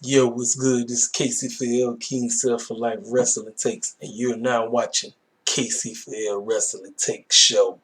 Yo, what's good? This is Casey for L King Self for Life Wrestling Takes, and you're now watching Casey for L Wrestling Takes Show.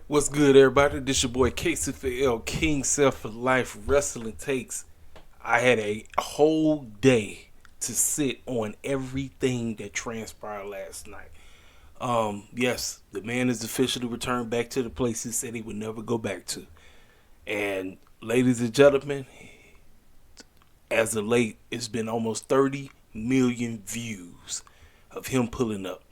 What's good, everybody? This your boy Casey for L King Self for Life Wrestling Takes. I had a whole day to sit on everything that transpired last night. Yes, the man is officially returned back to the place he said he would never go back to. And ladies and gentlemen, as of late, it's been almost 30 million views of him pulling up.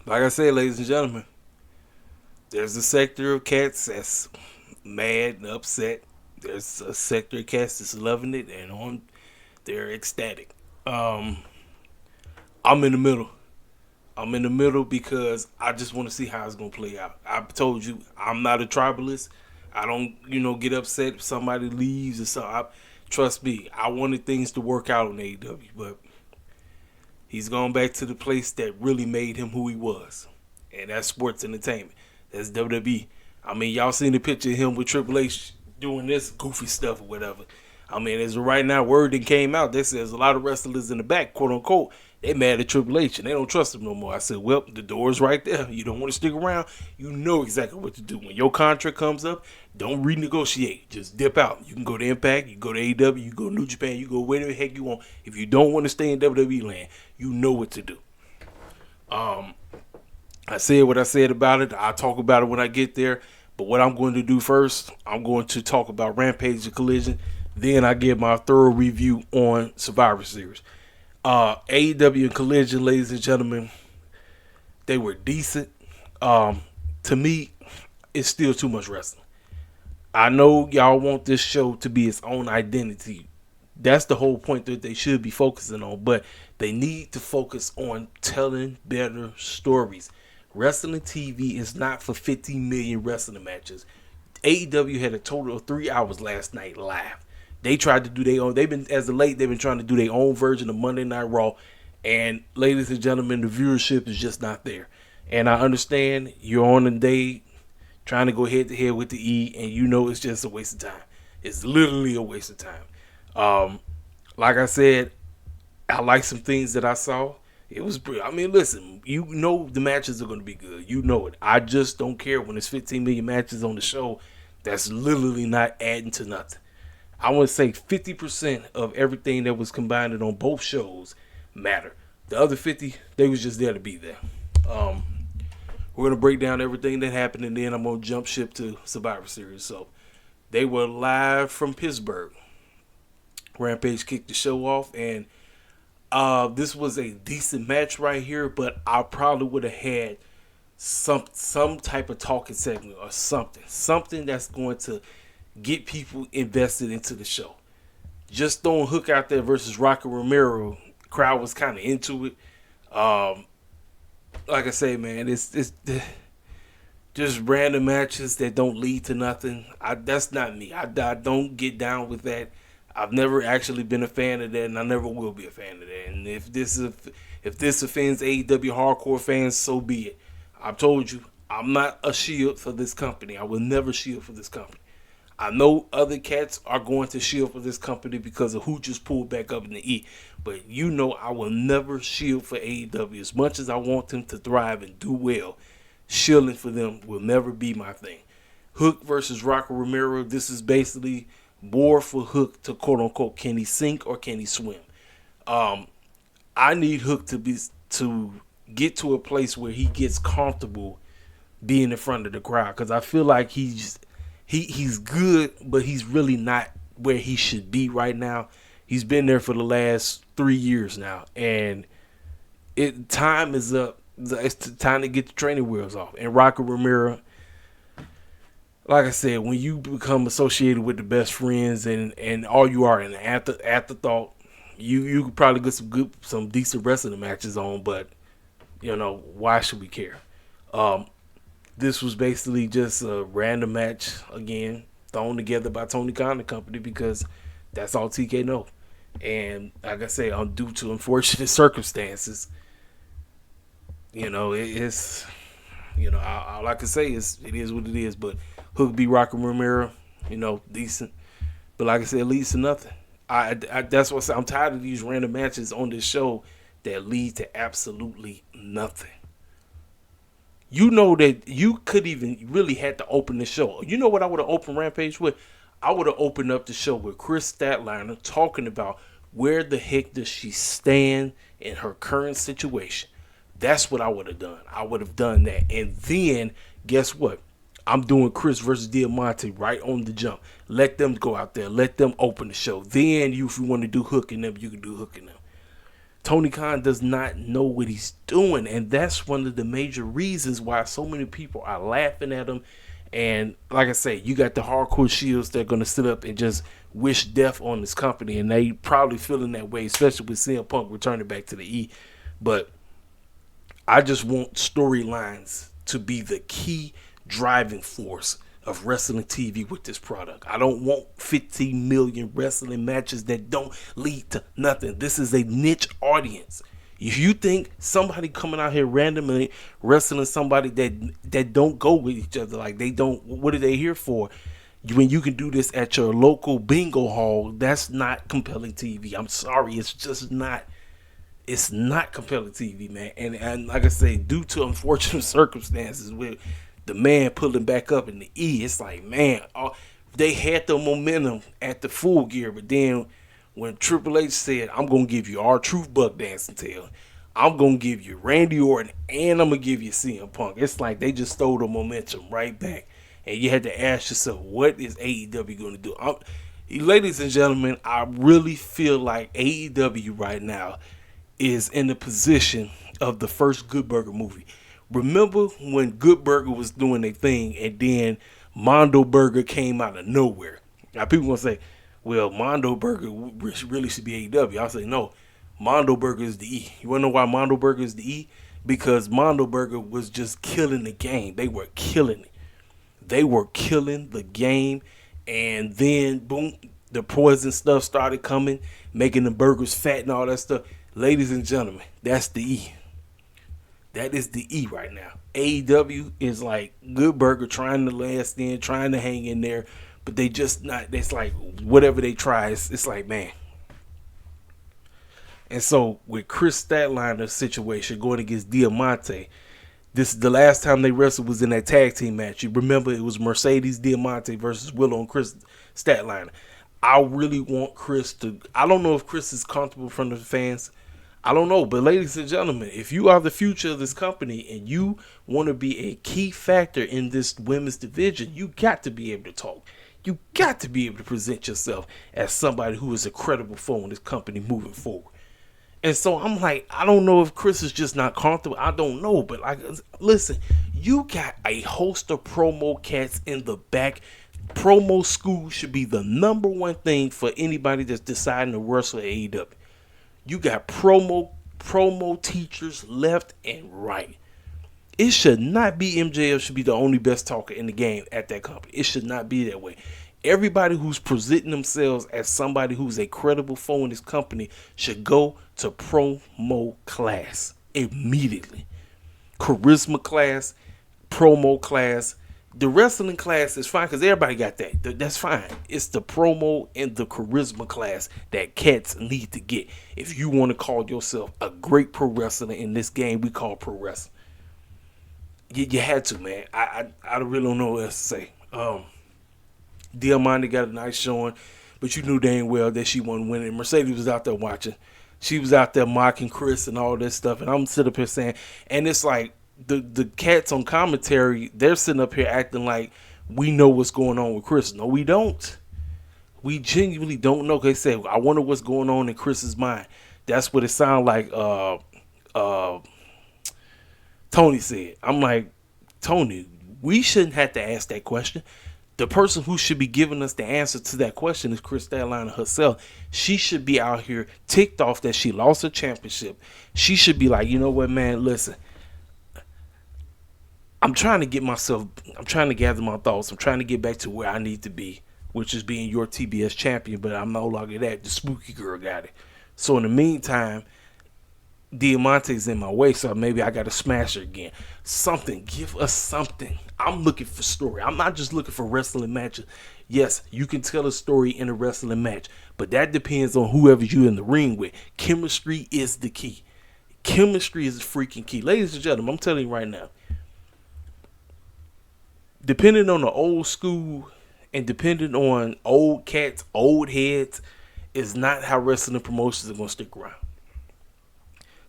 Like I said, ladies and gentlemen, there's a sector of cats that's mad and upset. There's a sector of cats that's loving it and they're ecstatic. I'm in the middle. I'm in the middle because I just want to see how it's going to play out. I've told you, I'm not a tribalist. I don't, get upset if somebody leaves or something. Trust me, I wanted things to work out on AEW, but he's gone back to the place that really made him who he was. And that's sports entertainment. That's WWE. I mean, y'all seen the picture of him with Triple H doing this goofy stuff or whatever. I mean, as of right now, word that came out that says a lot of wrestlers in the back, quote unquote, they mad at Triple H and they don't trust him no more. I said, well, the door's right there. You don't want to stick around. You know exactly what to do. When your contract comes up, don't renegotiate. Just dip out. You can go to Impact, you go to AEW, you go to New Japan, you go wherever the heck you want. If you don't want to stay in WWE land, you know what to do. I said what I said about it. I'll talk about it when I get there. But what I'm going to do first, I'm going to talk about Rampage and Collision. Then I give my thorough review on Survivor Series. AEW and Collision, ladies and gentlemen, they were decent. To me, it's still too much wrestling. I know y'all want this show to be its own identity. That's the whole point that they should be focusing on. But they need to focus on telling better stories. Wrestling TV is not for 15 million wrestling matches. AEW had a total of 3 hours last night live. They tried to do their own. They've been trying to do their own version of Monday Night Raw. And ladies and gentlemen, the viewership is just not there. And I understand you're on a day trying to go head to head with the E, and you know it's just a waste of time. It's literally a waste of time. Like I said, I like some things that I saw. It was pretty. I mean, listen, you know the matches are going to be good. You know it. I just don't care when there's 15 million matches on the show. That's literally not adding to nothing. I want to say 50% of everything that was combined on both shows matter. The other 50, they was just there to be there. We're going to break down everything that happened, and then I'm going to jump ship to Survivor Series. So they were live from Pittsburgh. Rampage kicked the show off, and this was a decent match right here, but I probably would have had some type of talking segment or something that's going to get people invested into the show. Just throwing Hook out there versus Rocky Romero, crowd was kind of into it. Like I say, man, it's just random matches that don't lead to nothing. That's not me. I don't get down with that. I've never actually been a fan of that, and I never will be a fan of that. And if this offends AEW hardcore fans, so be it. I've told you, I'm not a shield for this company. I will never shield for this company. I know other cats are going to shield for this company because of who just pulled back up in the E. But you know I will never shield for AEW. As much as I want them to thrive and do well, shielding for them will never be my thing. Hook versus Rocky Romero, this is basically more for Hook to quote-unquote, can he sink or can he swim? I need Hook to get to a place where he gets comfortable being in front of the crowd, because I feel like he's good, but he's really not where he should be right now. He's been there for the last 3 years now, and time is up. It's time to get the training wheels off. And Rocky Romero, like I said, when you become associated with the best friends and all you are an afterthought, you could probably get some decent wrestling matches on, but you know, why should we care? This was basically just a random match, again, thrown together by Tony Khan and company, because that's all TK know. And like I say, due to unfortunate circumstances, you know, it's, you know, all I can say is it is what it is. But Hook beat Rocky Romero, you know, decent. But like I said, it leads to nothing. That's what I'm tired of these random matches on this show that lead to absolutely nothing. You know that you could even really had to open the show. You know what I would have opened Rampage with? I would have opened up the show with Chris Statlander talking about where the heck does she stand in her current situation. That's what I would have done. I would have done that. And then, guess what? I'm doing Chris versus Diamante right on the jump. Let them go out there. Let them open the show. Then, if you want to do Hook and them, you can do Hook and them. Tony Khan does not know what he's doing, and that's one of the major reasons why so many people are laughing at him. And like I say, you got the hardcore shields that are going to sit up and just wish death on this company, and they probably feeling that way, especially with CMPunk returning back to the E. But I just want storylines to be the key driving force of wrestling TV with this product. I don't want 15 million wrestling matches that don't lead to nothing. This is a niche audience. If you think somebody coming out here randomly wrestling somebody that don't go with each other, like they don't, what are they here for? When you can do this at your local bingo hall, that's not compelling TV. I'm sorry, it's just not. It's not compelling TV, man. And like I say, due to unfortunate circumstances with the man pulling back up in the E, it's like, man, they had the momentum at the Full Gear, but then when Triple H said, I'm going to give you R-Truth Buck Dancing Tail, I'm going to give you Randy Orton, and I'm going to give you CM Punk, it's like they just stole the momentum right back. And you had to ask yourself, what is AEW going to do? Ladies and gentlemen, I really feel like AEW right now is in the position of the first Good Burger movie. Remember when Good Burger was doing their thing, and then Mondo Burger came out of nowhere? Now people gonna say, well, Mondo Burger really should be AEW. I'll say no, Mondo Burger is the E. You wanna know why Mondo Burger is the E? Because Mondo Burger was just killing the game. They were killing it. They were killing the game, and then boom, the poison stuff started coming, making the burgers fat and all that stuff. Ladies and gentlemen, that's the E. That is the E right now. AEW is like Good Burger trying to last in, trying to hang in there, but they just not. It's like whatever they try, it's like, man, And so with Chris Statliner's situation going against Diamante, this is the last time they wrestled was in that tag team match. You remember it was Mercedes Diamante versus Willow and Chris Statlander. I really want Chris to. I don't know if Chris is comfortable from the fans. I don't know, but ladies and gentlemen, if you are the future of this company and you want to be a key factor in this women's division, you got to be able to talk. You got to be able to present yourself as somebody who is a credible foe in this company moving forward. And so I'm like, I don't know if Chris is just not comfortable. I don't know. But like, listen, you got a host of promo cats in the back. Promo school should be the number one thing for anybody that's deciding to wrestle at AEW. You got promo teachers left and right. It should not be MJF should be the only best talker in the game at that company. It should not be that way. Everybody who's presenting themselves as somebody who's a credible foe in this company should go to promo class immediately. Charisma class, promo class. The wrestling class is fine because everybody got that. That's fine. It's the promo and the charisma class that cats need to get. If you want to call yourself a great pro wrestler in this game we call pro wrestling. You had to, man. I really don't know what else to say. Diamante got a nice showing, but you knew dang well that she wasn't winning. Mercedes was out there watching. She was out there mocking Chris and all this stuff. And I'm sitting up here saying, and it's like, the cats on commentary, they're sitting up here acting like we know what's going on with Chris. No, we don't. We genuinely don't know. They say, I wonder what's going on in Chris's mind. That's what it sounded like Tony said. I'm like, Tony, we shouldn't have to ask that question. The person who should be giving us the answer to that question is Chris Statlander herself. She should be out here ticked off that she lost her championship. She should be like, you know what, man, listen, I'm trying to gather my thoughts. I'm trying to get back to where I need to be, which is being your TBS champion, but I'm no longer that. The spooky girl got it. So in the meantime, Diamante's in my way, so maybe I got to smash her again. Something. Give us something. I'm looking for story. I'm not just looking for wrestling matches. Yes, you can tell a story in a wrestling match, but that depends on whoever you're in the ring with. Chemistry is the key. Chemistry is the freaking key. Ladies and gentlemen, I'm telling you right now, depending on the old school and depending on old cats, old heads, is not how wrestling promotions are going to stick around.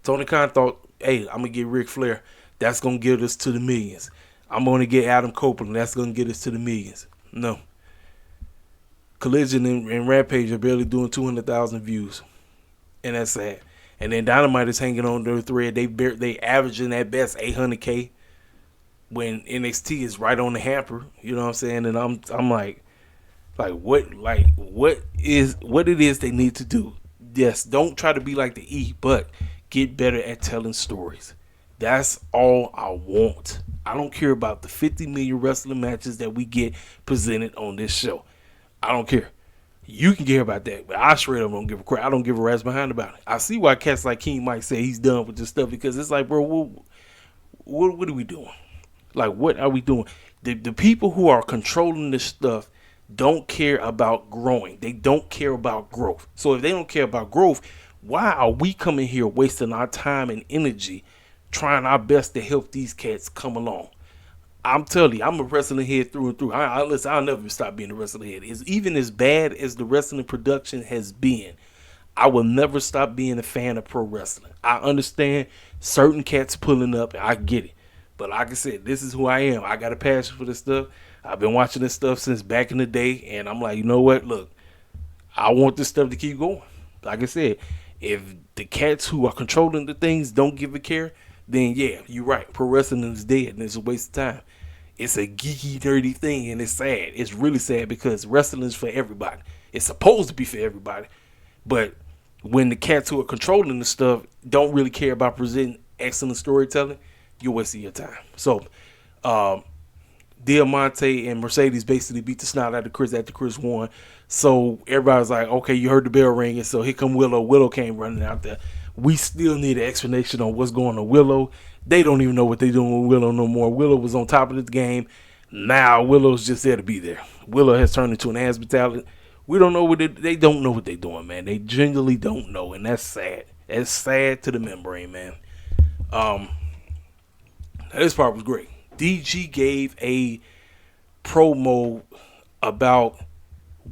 Tony Khan thought, hey, I'm going to get Ric Flair. That's going to get us to the millions. I'm going to get Adam Copeland. That's going to get us to the millions. No. Collision and Rampage are barely doing 200,000 views. And that's sad. And then Dynamite is hanging on their thread. They averaging at best 800K. When NXT is right on the hamper, you know what I'm saying? And I'm like what it is they need to do. Yes, don't try to be like the E, but get better at telling stories. That's all I want. I don't care about the 50 million wrestling matches that we get presented on this show. I don't care. You can care about that, but I straight up don't give a crap. I don't give a rat's behind about it. I see why cats like King Mike say he's done with this stuff, because it's like, bro, what are we doing? Like, what are we doing? The people who are controlling this stuff don't care about growing. They don't care about growth. So if they don't care about growth, why are we coming here wasting our time and energy trying our best to help these cats come along? I'm telling you, I'm a wrestling head through and through. Listen, I'll never stop being a wrestling head. Even as bad as the wrestling production has been, I will never stop being a fan of pro wrestling. I understand certain cats pulling up, and I get it. But like I said, this is who I am. I got a passion for this stuff. I've been watching this stuff since back in the day, and I'm like, you know what? Look, I want this stuff to keep going. Like I said, if the cats who are controlling the things don't give a care, then yeah, you're right. Pro wrestling is dead, and it's a waste of time. It's a geeky, nerdy thing, and it's sad. It's really sad because wrestling is for everybody. It's supposed to be for everybody. But when the cats who are controlling the stuff don't really care about presenting excellent storytelling, you're wasting your time. So, Diamante and Mercedes basically beat the snot out of Chris after Chris won. So everybody's like, okay, you heard the bell ring, and so here come Willow. Willow came running out there. We still need an explanation on what's going on with Willow. They don't even know what they're doing with Willow no more. Willow was on top of the game. Now Willow's just there to be there. Willow has turned into an ass battalion. We don't know they don't know what they're doing, man. They genuinely don't know, and that's sad. It's sad to the membrane, man. This part was great. DG gave a promo about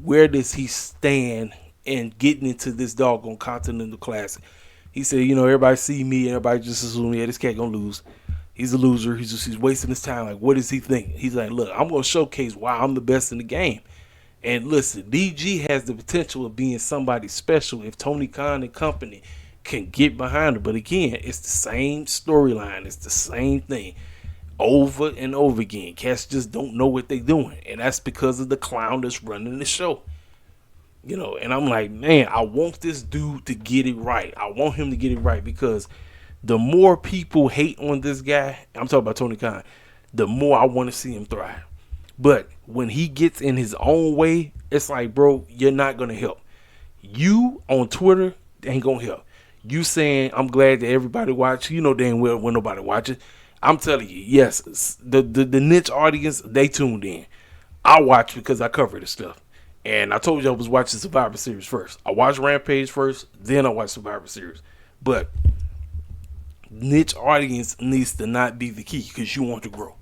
where does he stand in getting into this doggone Continental Classic. He said, everybody see me, everybody just assume, yeah, this cat gonna lose. He's a loser. He's wasting his time. Like, what does he think? He's like, look, I'm gonna showcase why I'm the best in the game. And listen, DG has the potential of being somebody special if Tony Khan and company can get behind him. But again, it's the same storyline. It's the same thing over and over again. Cats just don't know what they're doing. And that's because of the clown that's running the show. And I'm like, man, I want this dude to get it right. I want him to get it right because the more people hate on this guy, I'm talking about Tony Khan, the more I want to see him thrive. But when he gets in his own way, it's like, bro, you're not going to help. You on Twitter ain't going to help. You saying, I'm glad that everybody watch. You know damn well when nobody watches. I'm telling you, yes, the niche audience, they tuned in. I watch because I cover this stuff. And I told you I was watching Survivor Series first. I watched Rampage first, then I watched Survivor Series. But niche audience needs to not be the key because you want to grow.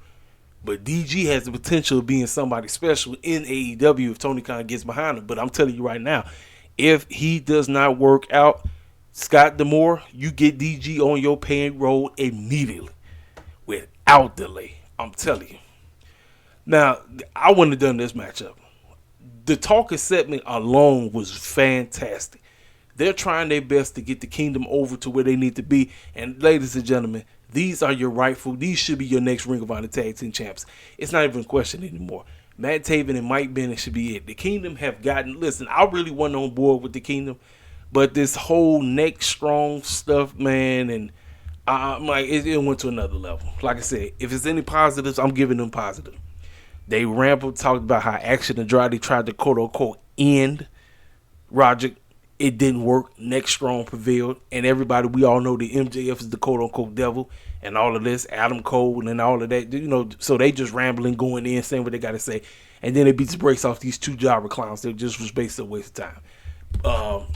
But DG has the potential of being somebody special in AEW if Tony Khan gets behind him. But I'm telling you right now, if he does not work out, Scott D'Amore, you get DG on your payroll immediately without delay. I'm telling you. Now, I wouldn't have done this matchup. The talking segment alone was fantastic. They're trying their best to get the Kingdom over to where they need to be. And ladies and gentlemen, these are your these should be your next Ring of Honor Tag Team Champs. It's not even a question anymore. Matt Taven and Mike Bennett should be it. The Kingdom have gotten, listen, I really wasn't on board with the Kingdom, but this whole neck strong stuff, man, and I'm like, it went to another level. Like I said, if it's any positives, I'm giving them positive. They talked about how Action Andrade tried to quote unquote end Roger. It didn't work. Neck strong prevailed. And everybody, we all know the MJF is the quote unquote devil and all of this, Adam Cole and all of that. So they just rambling, going in, saying what they got to say. And then they beat the brakes off these two jobber clowns. They just was basically a waste of time.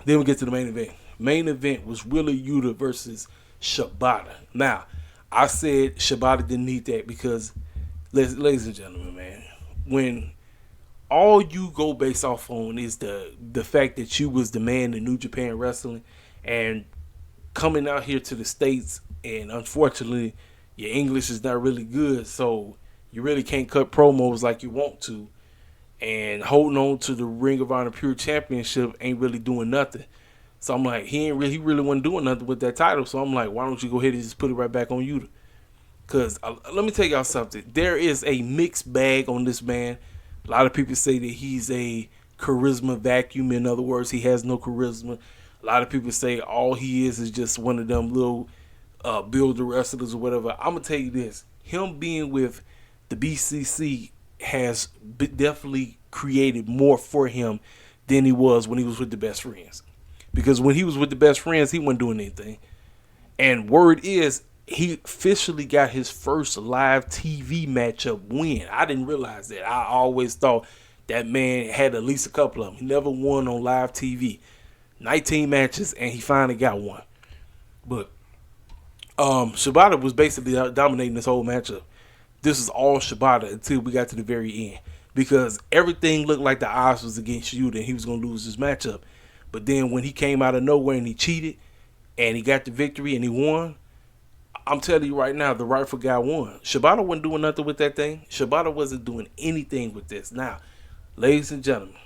Then we get to the main event. Main event was Wheeler Yuta versus Shibata. Now, I said Shibata didn't need that because, ladies and gentlemen, man, when all you go based off on is the fact that you was the man in New Japan Wrestling and coming out here to the States, and unfortunately your English is not really good, so you really can't cut promos like you want to, and holding on to the Ring of Honor Pure Championship ain't really doing nothing. So I'm like, he really wasn't doing nothing with that title, so I'm like, why don't you go ahead and just put it right back on Yuta? Because let me tell y'all something. There is a mixed bag on this man. A lot of people say that he's a charisma vacuum. In other words, he has no charisma. A lot of people say all he is just one of them little builder wrestlers or whatever. I'm going to tell you this. Him being with the BCC has definitely created more for him than he was when he was with the Best Friends. Because when he was with the Best Friends, he wasn't doing anything. And word is, he officially got his first live TV matchup win. I didn't realize that. I always thought that man had at least a couple of them. He never won on live TV. 19 matches, and he finally got one. But Shibata was basically dominating this whole matchup. This is all Shibata until we got to the very end. Because everything looked like the odds was against Yuta and he was going to lose this matchup. But then when he came out of nowhere and he cheated and he got the victory and he won, I'm telling you right now, the rightful guy won. Shibata wasn't doing nothing with that thing. Shibata wasn't doing anything with this. Now, ladies and gentlemen,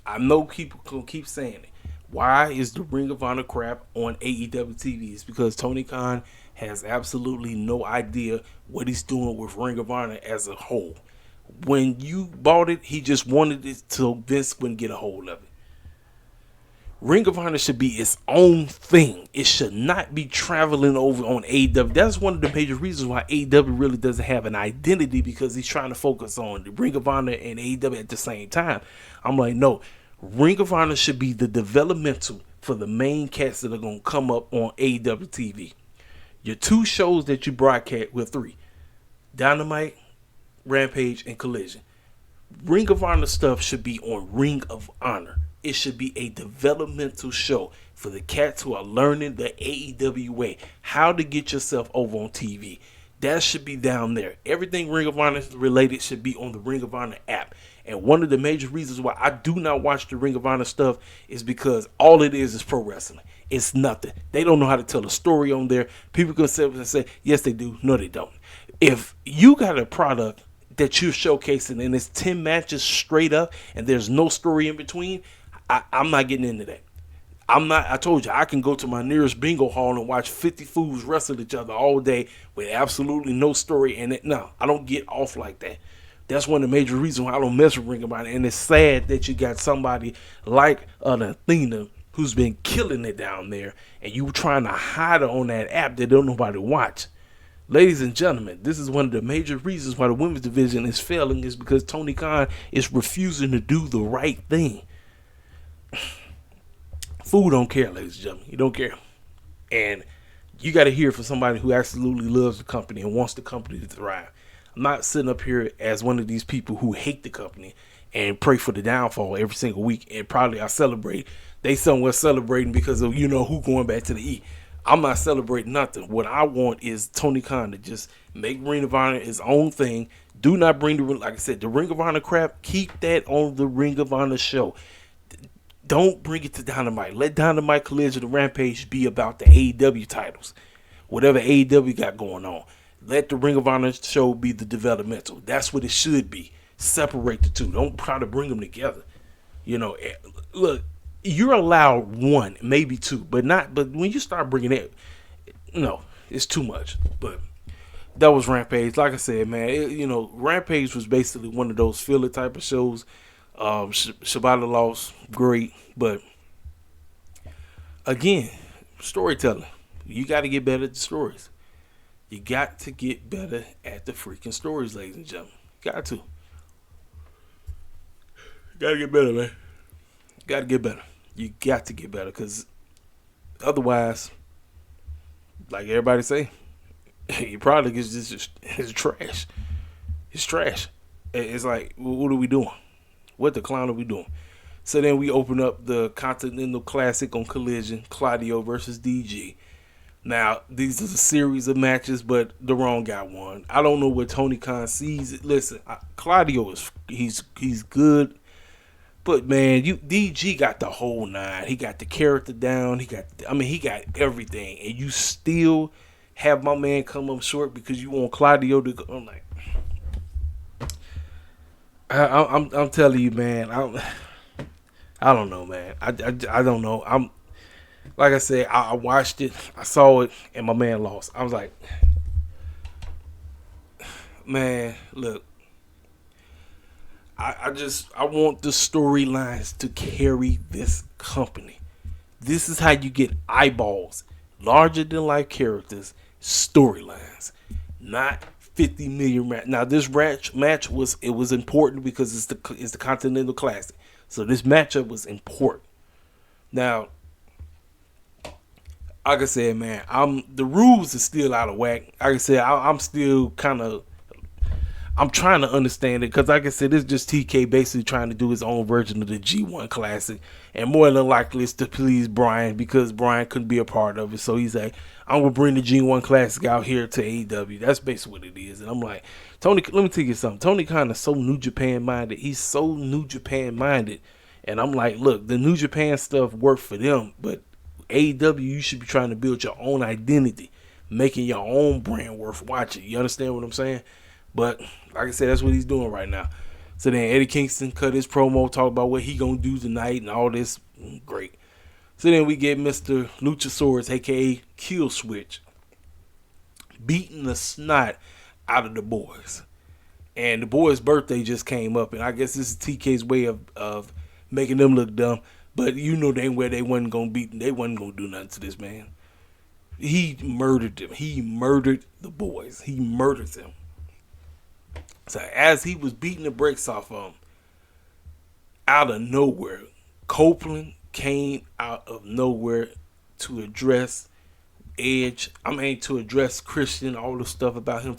I know people can keep saying it. Why is the Ring of Honor crap on AEW TV? It's because Tony Khan has absolutely no idea what he's doing with Ring of Honor as a whole. When you bought it, he just wanted it so Vince wouldn't get a hold of it. Ring of Honor should be its own thing. It should not be traveling over on AEW. That's one of the major reasons why AEW really doesn't have an identity, because he's trying to focus on the Ring of Honor and AEW at the same time. I'm like, no, Ring of Honor should be the developmental for the main cats that are going to come up on AEW TV. Your two shows that you broadcast with three, Dynamite, Rampage, and Collision. Ring of Honor stuff should be on Ring of Honor. It should be a developmental show for the cats who are learning the AEW way, how to get yourself over on TV. That should be down there. Everything Ring of Honor related should be on the Ring of Honor app. And one of the major reasons why I do not watch the Ring of Honor stuff is because all it is pro wrestling. It's nothing. They don't know how to tell a story on there. People can sit and say, yes, they do. No, they don't. If you got a product that you're showcasing and it's 10 matches straight up and there's no story in between, I'm not getting into that. I told you, I can go to my nearest bingo hall and watch 50 fools wrestle each other all day with absolutely no story in it. No, I don't get off like that. That's one of the major reasons why I don't mess with Ring of Honor. And it's sad that you got somebody like Athena who's been killing it down there, and you trying to hide her on that app that don't nobody watch. Ladies and gentlemen, this is one of the major reasons why the women's division is failing, is because Tony Khan is refusing to do the right thing. Fool don't care, ladies and gentlemen. You don't care. And you got to hear from somebody who absolutely loves the company and wants the company to thrive. I'm not sitting up here as one of these people who hate the company and pray for the downfall every single week. And probably I celebrate. They somewhere celebrating because of, who going back to the E. I'm not celebrating nothing. What I want is Tony Khan to just make Ring of Honor his own thing. Do not bring like I said, the Ring of Honor crap. Keep that on the Ring of Honor show. Don't bring it to Dynamite. Let Dynamite Collision and Rampage be about the AEW titles. Whatever AEW got going on. Let the Ring of Honor show be the developmental. That's what it should be. Separate the two. Don't try to bring them together. Look, you're allowed one, maybe two, but when you start bringing it, no, it's too much. But that was Rampage. Like I said, man, Rampage was basically one of those filler type of shows. Shibata lost, great, but again, storytelling. You got to get better at the stories. You got to get better at the freaking stories, ladies and gentlemen. Got to. Got to get better, man. Got to get better. You got to get better, because otherwise, like everybody say, your product is just it's trash. It's trash. It's like, what are we doing? What the clown are we doing? So then we open up the Continental Classic on Collision, Claudio versus DG. Now, these are a series of matches, but the wrong guy won. I don't know what Tony Khan sees. Listen, Claudio he's good, but man, DG got the whole nine. He got the character down. He got everything, and you still have my man come up short because you want Claudio to go. I'm like, I'm telling you, man. I don't know, man. I don't know. Like I said, I watched it, I saw it, and my man lost. I was like, man, look, I want the storylines to carry this company. This is how you get eyeballs, larger than life characters, storylines, not 50 million match. Now this match was important because it's the Continental Classic, so this matchup was important. Now, like I said, man, the rules are still out of whack. Like I said, I'm still I'm trying to understand it, because like I said, it's just TK basically trying to do his own version of the G1 Classic, and more than likely it's to please Brian, because Brian couldn't be a part of it. So he's like, I'm gonna bring the G1 Classic out here to AEW. That's basically what it is. And I'm like, Tony, let me tell you something. Tony Khan is so New Japan minded. He's so New Japan minded, and I'm like, look, the New Japan stuff worked for them, but AEW, you should be trying to build your own identity, making your own brand worth watching. You understand what I'm saying? But like I said, that's what he's doing right now. So then Eddie Kingston cut his promo, talk about what he gonna do tonight and all this. Great. So then we get Mr. Luchasaurus, aka Kill Switch, beating the snot out of the boys. And the boys' birthday just came up, and I guess this is TK's way of making them look dumb. But they wasn't gonna beat, they wasn't gonna do nothing to this man. He murdered them. He murdered the boys. He murdered them. So as he was beating the brakes off of him, out of nowhere, Copeland came out of nowhere to address Edge. To address Christian, all the stuff about him.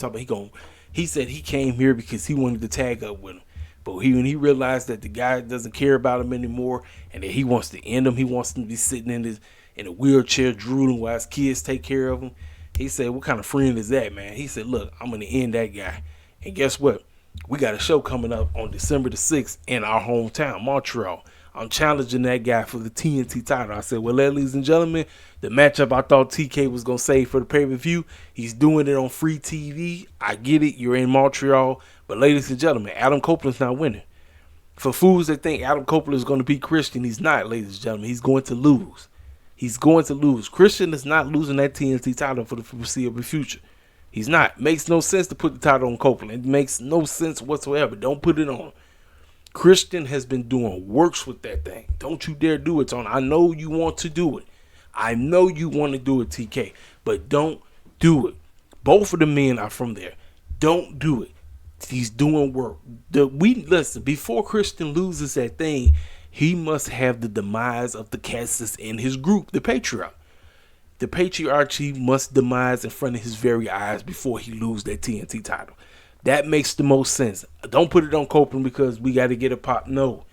He said he came here because he wanted to tag up with him. But when he realized that the guy doesn't care about him anymore, and that he wants to end him, he wants him to be sitting in in a wheelchair drooling while his kids take care of him. He said, what kind of friend is that, man? He said, look, I'm going to end that guy. And guess what? We got a show coming up on December the 6th in our hometown, Montreal. I'm challenging that guy for the TNT title. I said, well, ladies and gentlemen, the matchup I thought TK was going to save for the pay-per-view, he's doing it on free TV. I get it. You're in Montreal. But ladies and gentlemen, Adam Copeland's not winning. For fools that think Adam Copeland is going to beat Christian, he's not, ladies and gentlemen. He's going to lose. He's going to lose. Christian is not losing that TNT title for the foreseeable future. He's not. Makes no sense to put the title on Copeland. It makes no sense whatsoever. Don't put it on. Christian has been doing works with that thing. Don't you dare do it, Tony. I know you want to do it. I know you want to do it, TK. But don't do it. Both of the men are from there. Don't do it. He's doing work. Listen, before Christian loses that thing, he must have the demise of the cast that's in his group, the Patriarch. The Patriarchy must demise in front of his very eyes before he loses that TNT title. That makes the most sense. Don't put it on Copeland because we got to get a pop. No.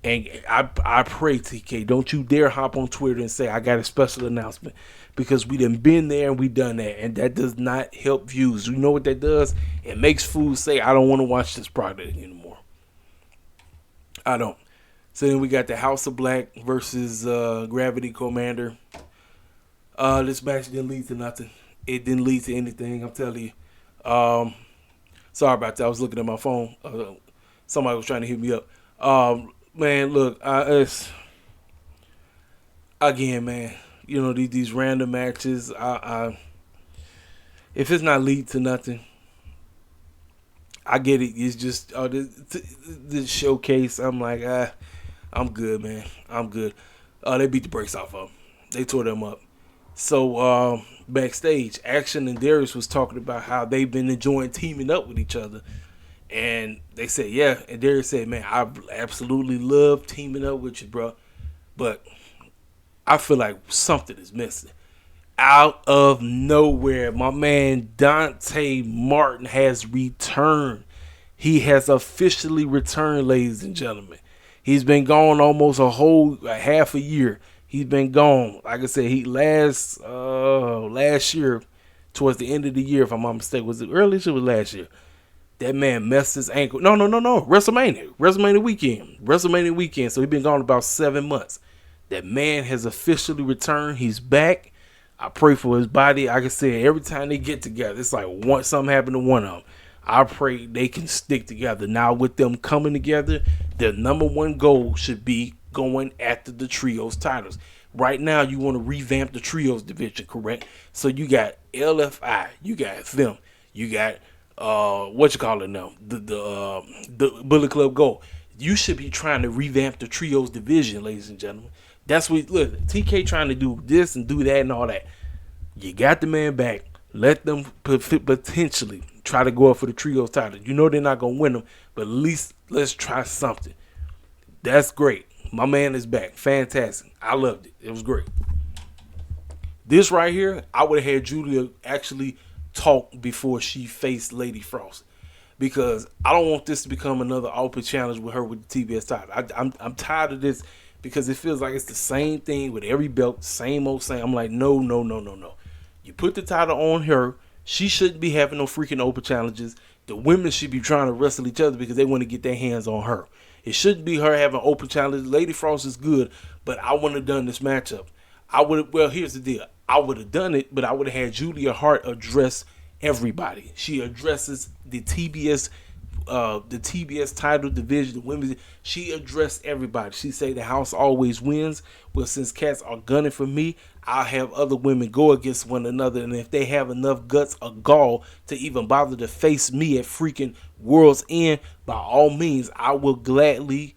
And I pray, TK, don't you dare hop on Twitter and say I got a special announcement, because we done been there and we done that, and that does not help views. You know what that does? It makes fools say I don't want to watch this product anymore. I don't. So then we got the House of Black versus Gravity Commander. This match didn't lead to nothing. It didn't lead to anything, I'm telling you. Sorry about that. I was looking at my phone. Somebody was trying to hit me up. Man, look, it's again, man. You know, these random matches. If it's not lead to nothing, I get it. It's just this showcase. I'm like, I'm good, man. I'm good. They beat the brakes off of them. They tore them up. So backstage, Action and Darius was talking about how they've been enjoying teaming up with each other. And they said, yeah. And Darius said, man, I absolutely love teaming up with you, bro. But I feel like something is missing. Out of nowhere, my man Dante Martin has returned. He has officially returned, ladies and gentlemen. He's been gone almost a half a year. He's been gone. Like I said, he last year, towards the end of the year, if I'm not mistaken, was it early? It was last year. That man messed his ankle. No. WrestleMania weekend. So he's been gone about 7 months. That man has officially returned. He's back. I pray for his body. Like I said, every time they get together, it's like something happened to one of them. I pray they can stick together. Now, with them coming together, their number one goal should be going after the trios titles. Right now, you want to revamp the trios division, correct? So you got LFI, you got them, you got the Bullet Club Gold. You should be trying to revamp the trios division, ladies and gentlemen. That's what TK trying to do this and do that and all that. You got the man back. Let them potentially try to go up for the trios title. You know they're not gonna win them, but at least let's try something. That's great. My man is back. Fantastic. I loved it. It was great. This right here, I would have had Julia actually talk before she faced Lady Frost, because I don't want this to become another open challenge with her with the TBS title. I'm tired of this, because it feels like it's the same thing with every belt, same old same. I'm like, no. You put the title on her. She shouldn't be having no freaking open challenges. The women should be trying to wrestle each other because they want to get their hands on her. It shouldn't be her having open challenges. Lady Frost is good, but I wouldn't have done this matchup. Here's the deal. I would have done it, but I would have had Julia Hart address everybody. She addresses the TBS title division, the women's. She addressed everybody. She say the house always wins. Well, since cats are gunning for me, I'll have other women go against one another, and if they have enough guts or gall to even bother to face me at freaking World's End, by all means, I will gladly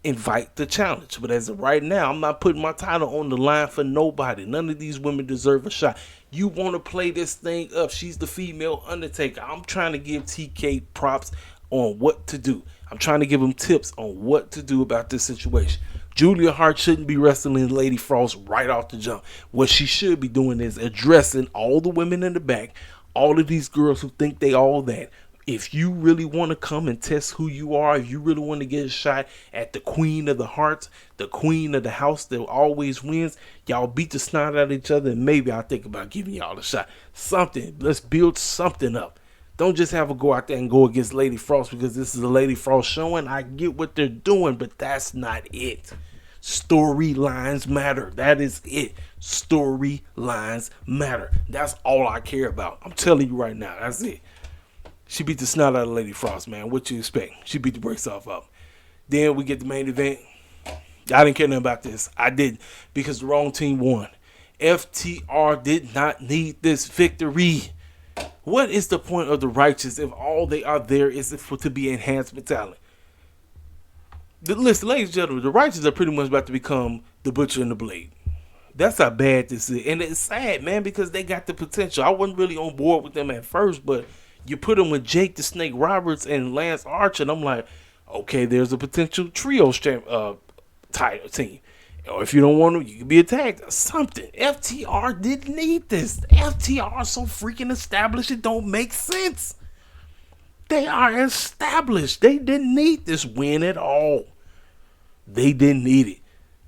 invite the challenge. But as of right now, I'm not putting my title on the line for nobody. None of these women deserve a shot. You want to play this thing up. She's the female Undertaker. I'm trying to give TK props on what to do. I'm trying to give him tips on what to do about this situation. Julia Hart shouldn't be wrestling Lady Frost right off the jump. What she should be doing is addressing all the women in the back, all of these girls who think they all that, If you really want to come and test who you are, if you really want to get a shot at the queen of the hearts, the queen of the house that always wins, y'all beat the snot out of each other, and maybe I'll think about giving y'all a shot. Something. Let's build something up. Don't just have her go out there and go against Lady Frost because this is a Lady Frost showing. I get what they're doing, but that's not it. Storylines matter. That is it. Storylines matter. That's all I care about. I'm telling you right now. That's it. She beat the snot out of Lady Frost, man. What you expect? She beat the brakes off of. Then we get the main event. I didn't care nothing about this. I didn't, because the wrong team won. FTR did not need this victory. What is the point of the Righteous if all they are there is to be enhancement talent? Listen, ladies and gentlemen, the Righteous are pretty much about to become the Butcher and the Blade. That's how bad this is. And it's sad, man, because they got the potential. I wasn't really on board with them at first, but you put them with Jake the Snake Roberts and Lance Archer, and I'm like, okay, there's a potential trio title team. Or if you don't want them, you can be attacked. Something. FTR didn't need this. FTR so freaking established, it don't make sense. They are established. They didn't need this win at all. They didn't need it.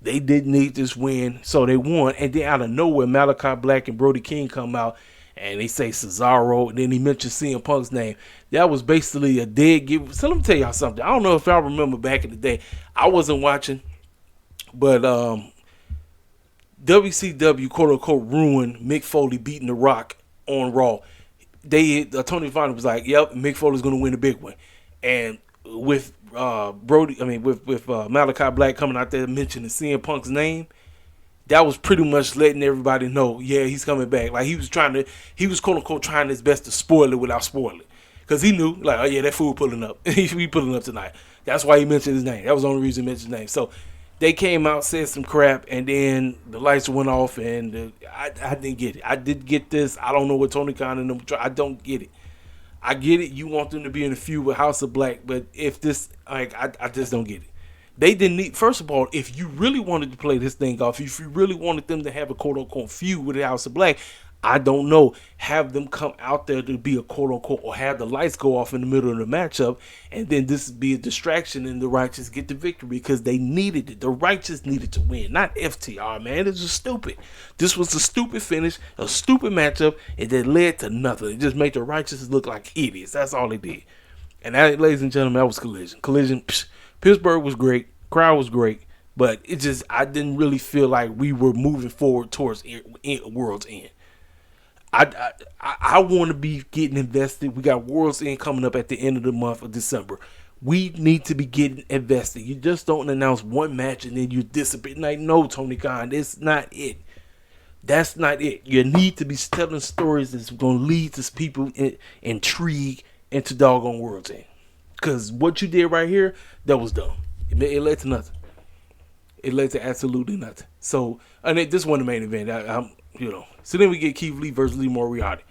They didn't need this win, so they won. And then out of nowhere, Malachi Black and Brody King come out, and they say Cesaro, and then he mentioned CM Punk's name. That was basically a dead give. So let me tell y'all something. I don't know if y'all remember back in the day. I wasn't watching, but WCW, quote unquote, ruined Mick Foley beating The Rock on Raw. Tony Khan was like, "Yep, Mick Foley's going to win the big one," and with with Malachi Black coming out there mentioning CM Punk's name, that was pretty much letting everybody know, yeah, he's coming back. Like he was quote unquote trying his best to spoil it without spoiling, because he knew, like, oh yeah, that fool pulling up, he pulling up tonight. That's why he mentioned his name. That was the only reason he mentioned his name. So they came out, said some crap, and then the lights went off, and I didn't get it. I did get this. I don't know what Tony Khan and them. I don't get it. I get it. You want them to be in a feud with House of Black, but if this, like, I just don't get it. They didn't need. First of all, if you really wanted to play this thing off, if you really wanted them to have a quote unquote feud with the House of Black, I don't know, have them come out there to be a quote unquote, or have the lights go off in the middle of the matchup, and then this be a distraction and the Righteous get the victory, because they needed it. The Righteous needed to win, not FTR, man. This was stupid. This was a stupid finish, a stupid matchup, and that led to nothing. It just made the Righteous look like idiots. That's all it did. And that, ladies and gentlemen, that was Collision. Collision, Pittsburgh was great, crowd was great, but it just, I didn't really feel like we were moving forward towards World's End. I want to be getting invested. We got World's End coming up at the end of the month of December. We need to be getting invested. You just don't announce one match and then you disappear. Like, no, Tony Khan, that's not it. That's not it. You need to be telling stories that's going to lead to people intrigue into doggone World's End. Because what you did right here, that was dumb. It led to nothing. It led to absolutely nothing. So, and this wasn't the main event. So then we get Keith Lee versus Lee Moriarty.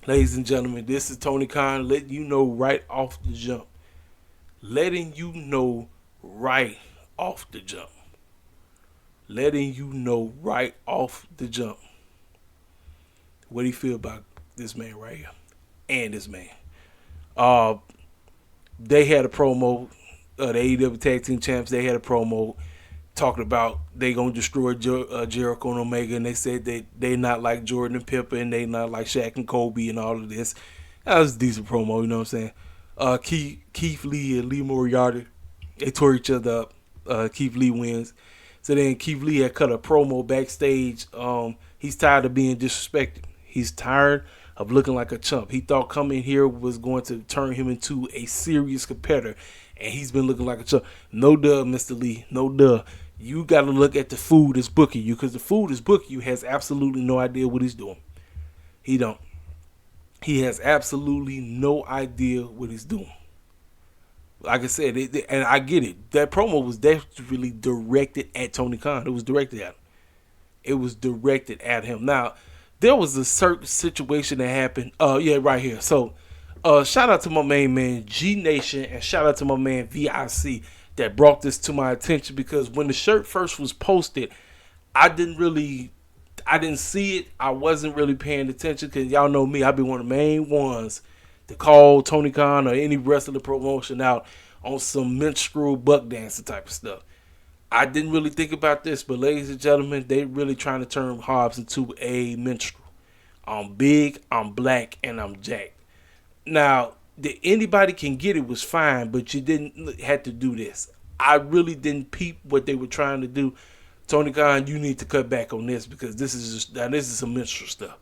Ladies and gentlemen, this is Tony Khan letting you know right off the jump. Letting you know right off the jump. Letting you know right off the jump. What do you feel about this man right here? And this man. They had a promo. The AEW Tag Team Champs, they had a promo talking about they going to destroy Jericho and Omega, and they said that they not like Jordan and Pippa, and they not like Shaq and Kobe and all of this. That was a decent promo, you know what I'm saying? Keith Lee and Lee Moriarty, they tore each other up. Keith Lee wins. So then Keith Lee had cut a promo backstage. He's tired of being disrespected. He's tired of looking like a chump. He thought coming here was going to turn him into a serious competitor, and he's been looking like a chump. No duh, Mr. Lee. No duh. You got to look at the fool that's booking you, because the fool that's booking you has absolutely no idea what he's doing. He don't. He has absolutely no idea what he's doing. Like I said, and I get it. That promo was definitely directed at Tony Khan. It was directed at him. It was directed at him. Now, there was a certain situation that happened. Right here. So, shout out to my main man, G Nation, and shout out to my man, VIC, that brought this to my attention, because when the shirt first was posted, I I didn't see it. I wasn't really paying attention because y'all know me. I've been one of the main ones to call Tony Khan or any wrestler promotion out on some minstrel buck dancer type of stuff. I didn't really think about this, but ladies and gentlemen, they really trying to turn Hobbs into a minstrel. I'm big, I'm black, and I'm jacked. Now, that anybody can get it was fine, but you didn't have to do this. I really didn't peep what they were trying to do. Tony Khan, you need to cut back on this because this is some minstrel stuff.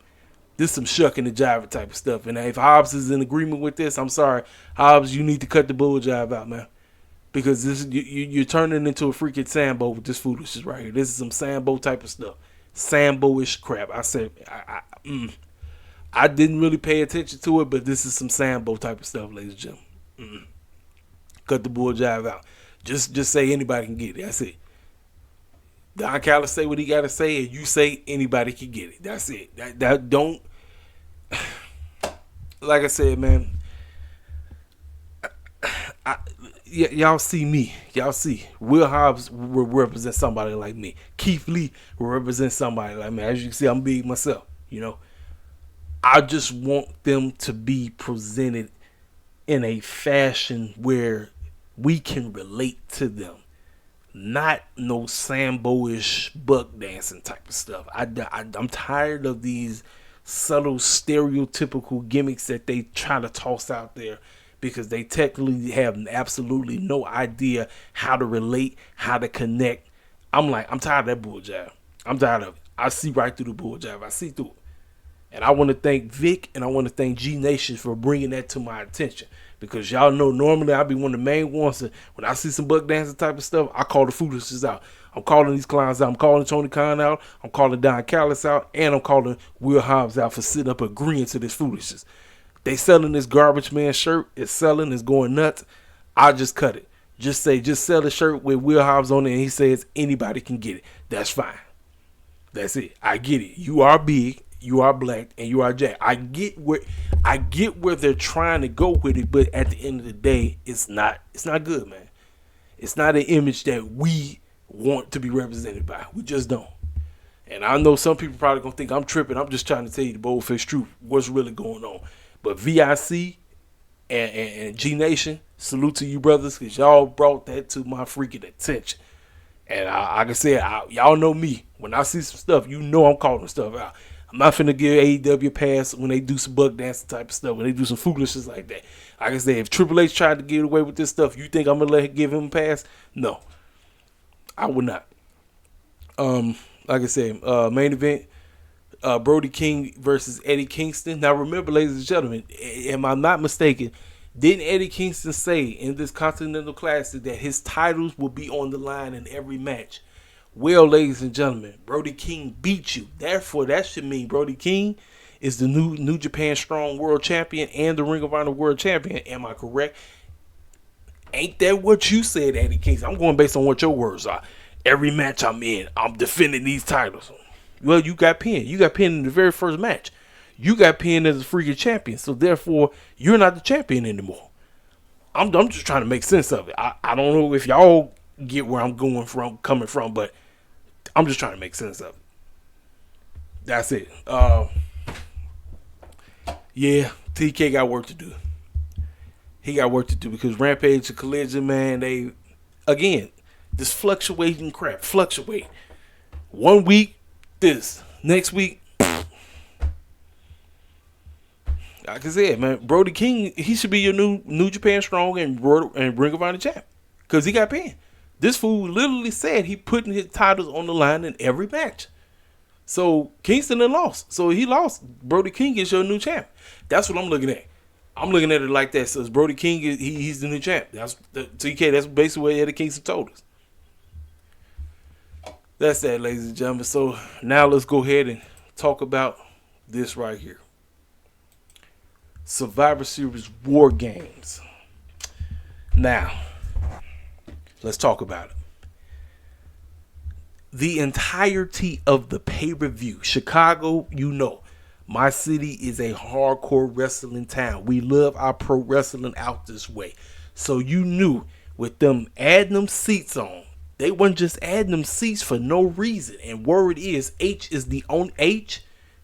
This is some shucking and jiving type of stuff. And if Hobbs is in agreement with this, I'm sorry, Hobbs, you need to cut the bull jive out, man. Because this you're turning into a freaking Sambo with this foolishness right here. This is some Sambo type of stuff. Sambo-ish crap. I said, I didn't really pay attention to it, but this is some Sambo type of stuff, ladies and gentlemen. Cut the bull jive out. Just say anybody can get it. That's it. Don Callis say what he got to say, and you say anybody can get it. That's it. That don't. Like I said, man. Y'all see me. Y'all see. Will Hobbs will represent somebody like me. Keith Lee will represent somebody like me. As you can see, I'm big myself. You know. I just want them to be presented in a fashion where we can relate to them. Not no Sambo-ish buck dancing type of stuff. I'm tired of these subtle stereotypical gimmicks that they try to toss out there because they technically have absolutely no idea how to relate, how to connect. I'm tired of that bull jive. I'm tired of it. I see right through the bull jive. I see through it. And I want to thank Vic and I want to thank G Nation for bringing that to my attention. Because y'all know normally I be one of the main ones that when I see some buck dancing type of stuff, I call the foolishness out. I'm calling these clowns out. I'm calling Tony Khan out. I'm calling Don Callis out. And I'm calling Will Hobbs out for sitting up agreeing to this foolishness. They selling this garbage man shirt. It's selling. It's going nuts. I just cut it. Just sell the shirt with Will Hobbs on it and he says anybody can get it. That's fine. That's it. I get it. You are big. You are black and you are jack. I get where they're trying to go with it, but at the end of the day, it's not good, man. It's not an image that we want to be represented by. We just don't. And I know some people probably gonna think I'm tripping. I'm just trying to tell you the bold-faced truth, what's really going on. But VIC and G Nation, salute to you brothers, because y'all brought that to my freaking attention. And like I said, y'all know me. When I see some stuff, you know I'm calling stuff out. I'm not finna give AEW a pass when they do some buck dancing type of stuff, when they do some foolishness like that. Like I said, if Triple H tried to get away with this stuff, you think I'm gonna give him a pass? No, I would not. Like I said, main event, Brody King versus Eddie Kingston. Now remember, ladies and gentlemen, am I not mistaken? Didn't Eddie Kingston say in this Continental Classic that his titles will be on the line in every match? Well, ladies and gentlemen, Brody King beat you. Therefore, that should mean Brody King is the New Japan Strong World Champion and the Ring of Honor World Champion. Am I correct? Ain't that what you said, Eddie Kingston? I'm going based on what your words are. Every match I'm in, I'm defending these titles. Well, you got pinned. You got pinned in the very first match. You got pinned as a freaking champion. So, therefore, you're not the champion anymore. I'm just trying to make sense of it. I don't know if y'all get where I'm coming from, but I'm just trying to make sense of it. That's it. Yeah, TK got work to do. He got work to do because Rampage and Collision, man, they, again, this fluctuating crap. Fluctuate. 1 week, this. Next week, like I said, man, Brody King, he should be your New Japan Strong and Ring of Honor champ because he got pinned. This fool literally said he putting his titles on the line in every match. So Kingston had lost. So he lost. Brody King is your new champ. That's what I'm looking at. I'm looking at it like that. So Brody King he's the new champ. That's the TK. That's basically what Eddie Kingston told us. That's that, ladies and gentlemen. So now let's go ahead and talk about this right here. Survivor Series War Games. Now, let's talk about it. The entirety of the pay-per-view. Chicago, you know, my city is a hardcore wrestling town. We love our pro wrestling out this way. So you knew with them adding them seats on, They wasn't just adding them seats for no reason. And word is,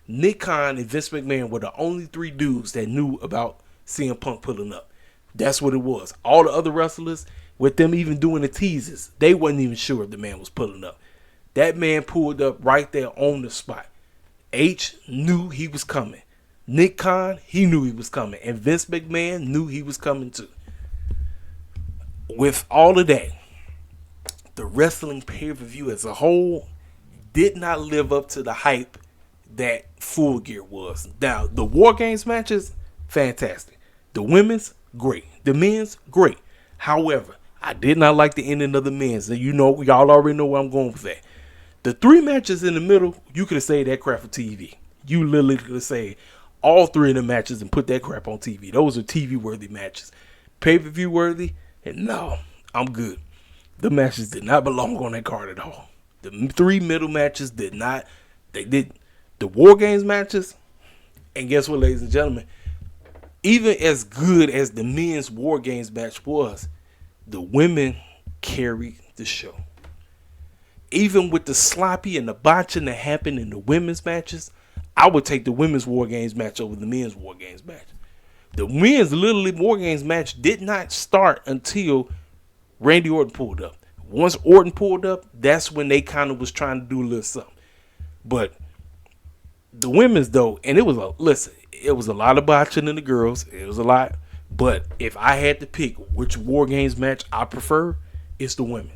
Nick Khan, and Vince McMahon were the only three dudes that knew about CM Punk pulling up. That's what it was. All the other wrestlers, with them even doing the teases, they wasn't even sure if the man was pulling up. That man pulled up right there on the spot. H knew he was coming. Nick Khan, he knew he was coming. And Vince McMahon knew he was coming too. With all of that, the wrestling pay-per-view as a whole did not live up to the hype that Full Gear was. Now, the War Games matches, fantastic. The women's, great. The men's, great. However, I did not like the ending of the men's. And you know, y'all already know where I'm going with that. The three matches in the middle, you could have saved that crap for TV. You literally could have saved all three of the matches and put that crap on TV. Those are TV-worthy matches. Pay-per-view worthy, and no, I'm good. The matches did not belong on that card at all. The three middle matches did not. They did the War Games matches. And guess what, ladies and gentlemen? Even as good as the men's War Games match was, the women carried the show. Even with the sloppy and the botching that happened in the women's matches, I would take the women's War Games match over the men's War Games match. The men's literally War Games match did not start until Randy Orton pulled up. Once Orton pulled up, that's when they kind of was trying to do a little something. But the women's though, and it was a lot of botching in the girls. It was a lot. But if I had to pick which War Games match I prefer, it's the women.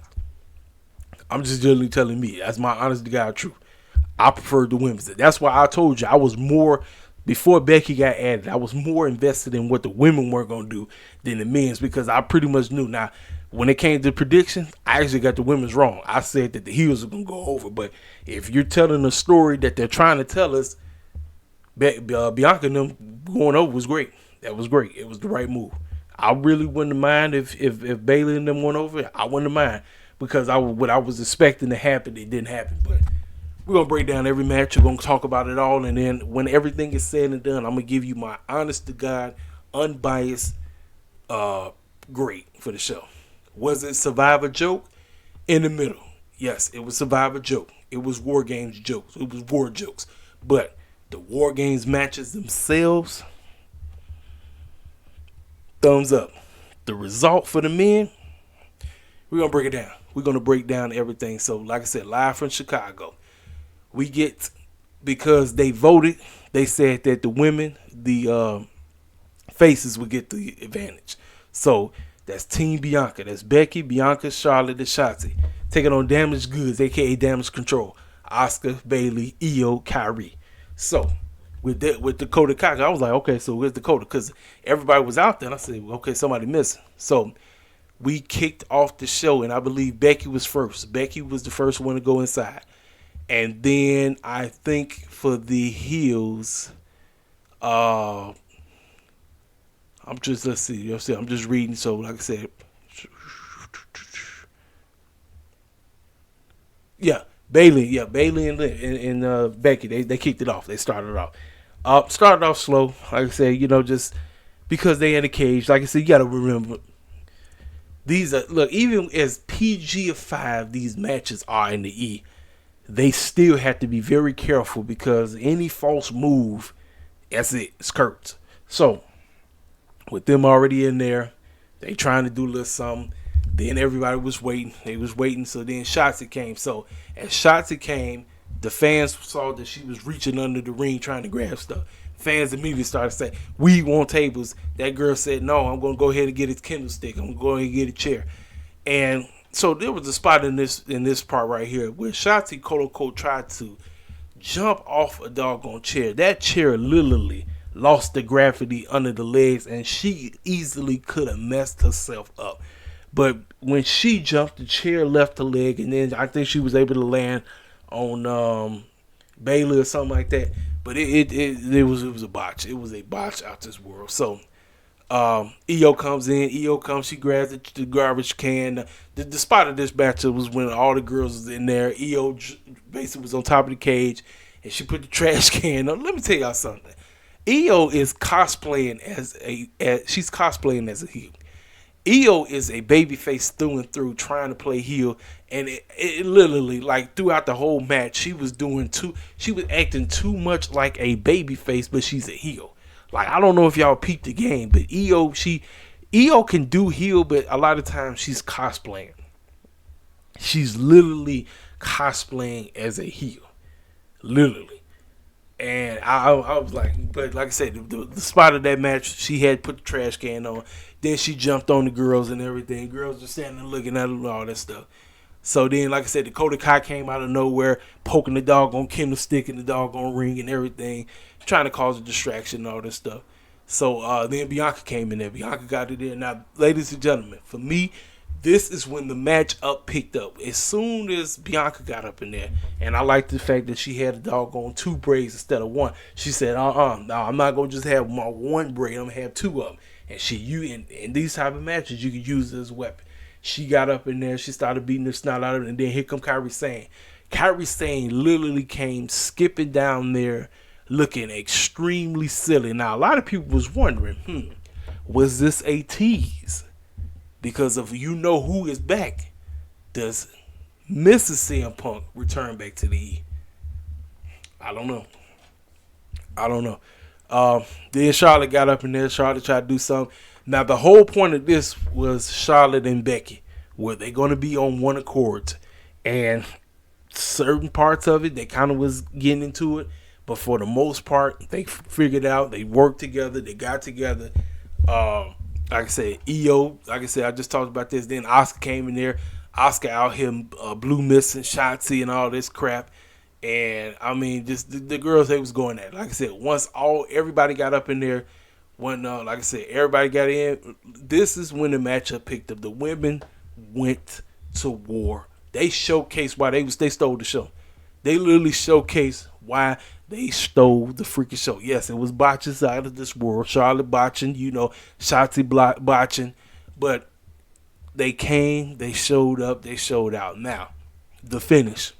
I'm just generally telling me. That's my honest to God truth. I prefer the women's. That's why I told you I was more, before Becky got added, I was more invested in what the women were going to do than the men's, because I pretty much knew. Now, when it came to predictions, I actually got the women's wrong. I said that the heels are going to go over. But if you're telling a story that they're trying to tell us, Bianca and them going over was great. That was great. It was the right move. I really wouldn't mind if Bayley and them went over. I wouldn't mind, because what I was expecting to happen, it didn't happen. But we're going to break down every match. We're going to talk about it all. And then when everything is said and done, I'm going to give you my honest to God, unbiased grade for the show. Was it Survivor joke? In the middle. Yes, it was Survivor joke. It was War Games jokes. It was war jokes. But the War Games matches themselves, thumbs up. The result for the men, we're going to break it down. We're going to break down everything. So, like I said, live from Chicago. We get, because they voted, they said that the women, the faces would get the advantage. So, that's Team Bianca. That's Becky, Bianca, Charlotte, and Shotzi. Taking on Damaged Goods, a.k.a. Damage Control. Asuka, Bayley, Io, Kyrie. So, with Dakota Kai, I was like, okay, so where's Dakota? Because everybody was out there. And I said, okay, somebody missing. So, we kicked off the show, and I believe Becky was first. Becky was the first one to go inside. And then I think for the heels, let's see, I'm just reading. So, like I said, Bayley and Becky, they kicked it off. They started off. Started off slow. Like I said, just because they in a cage. Like I said, you got to remember, these are, look, even as PG of 5 these matches are in the E, they still have to be very careful, because any false move, that's it. It's curtains. So, with them already in there, they trying to do a little something. Then everybody was waiting. They was waiting. So then Shotzi came. So as Shotzi came, the fans saw that she was reaching under the ring trying to grab stuff. Fans immediately started saying, "We want tables." That girl said, "No, I'm going to go ahead and get a Kindle stick. I'm going to go ahead and get a chair." And so there was a spot in this part right here where Shotzi, quote unquote, tried to jump off a doggone chair. That chair literally lost the gravity under the legs, and she easily could have messed herself up. But when she jumped, the chair left her leg, and then I think she was able to land on Bayley or something like that. But it was a botch. It was a botch out this world. So Io comes in. She grabs the garbage can. The spot of this matchup was when all the girls was in there. Io basically was on top of the cage, and she put the trash can on. Let me tell y'all something. Io is cosplaying as a heel. Io is a babyface through and through, trying to play heel, and it literally, like, throughout the whole match, she was acting too much like a babyface, but she's a heel. Like, I don't know if y'all peeped the game, but Io can do heel, but a lot of times she's cosplaying. She's literally cosplaying as a heel, literally. And I was like, but like I said, the spot of that match, she had put the trash can on. Then she jumped on the girls and everything. Girls were standing there looking at her and all that stuff. So then, like I said, Dakota Kai came out of nowhere, poking the doggone candlestick in the doggone ring and everything, trying to cause a distraction and all this stuff. So then Bianca came in there. Bianca got it in. Now, ladies and gentlemen, for me, this is when the match up picked up. As soon as Bianca got up in there, and I like the fact that she had a doggone 2 braids instead of 1. She said, no, I'm not going to just have my 1 braid. I'm going to have 2 of them. And in these type of matches, you can use it as a weapon. She got up in there. She started beating the snot out of it. And then here come Kairi Sane. Kairi Sane literally came skipping down there looking extremely silly. Now, a lot of people was wondering, was this a tease? Because of who is back, does Mrs. CM Punk return back to the E? I don't know. Then Charlotte got up in there. Charlotte tried to do something. Now, the whole point of this was Charlotte and Becky. Were they going to be on one accord? And certain parts of it, they kind of was getting into it. But for the most part, they figured out. They worked together. They got together. Like I said, Io, like I said, I just talked about this. Then Asuka came in there. Asuka out here blue missing, Shotzi and all this crap. And, I mean, just the girls they was going at. Like I said, once everybody got up in there, like I said, everybody got in, this is when the matchup picked up. The women went to war. They showcased why they stole the show. They literally showcased why they stole the freaking show. Yes, it was botches out of this world. Charlotte botching, Shotzi botching. But they came, they showed up, they showed out. Now, the finish.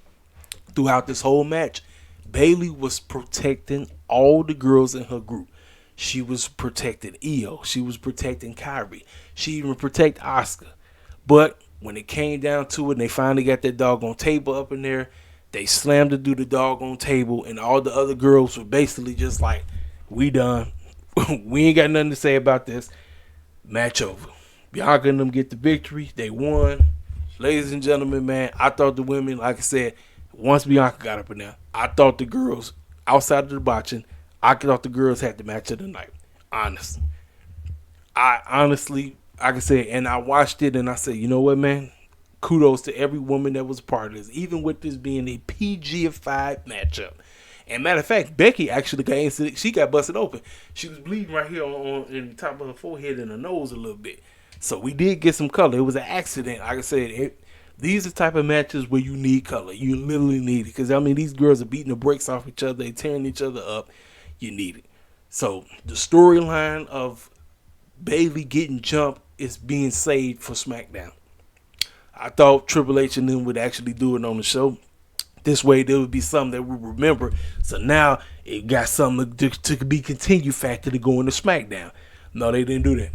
Throughout this whole match, Bayley was protecting all the girls in her group. She was protecting Io. She was protecting Kairi. She even protected Asuka. But when it came down to it and they finally got that doggone table up in there, they slammed her through the doggone table, and all the other girls were basically just like, we done. We ain't got nothing to say about this. Match over. Bianca and them get the victory. They won. Ladies and gentlemen, man, I thought the women, like I said, once Bianca got up in there, I thought the girls, outside of the botching, I thought the girls had the match of the night. Honestly. I honestly, like I said, and I watched it and I said, you know what, man? Kudos to every woman that was a part of this, even with this being a PG-5 matchup. And matter of fact, Becky actually got busted open. She was bleeding right here on in the top of her forehead and her nose a little bit. So we did get some color. It was an accident. Like I said, these are the type of matches where you need color. You literally need it. Because, I mean, these girls are beating the brakes off each other. They're tearing each other up. You need it. So the storyline of Bayley getting jumped is being saved for SmackDown. I thought Triple H and them would actually do it on the show. This way there would be something that we remember. So now it got something to be continued factor to go into SmackDown. No, they didn't do that.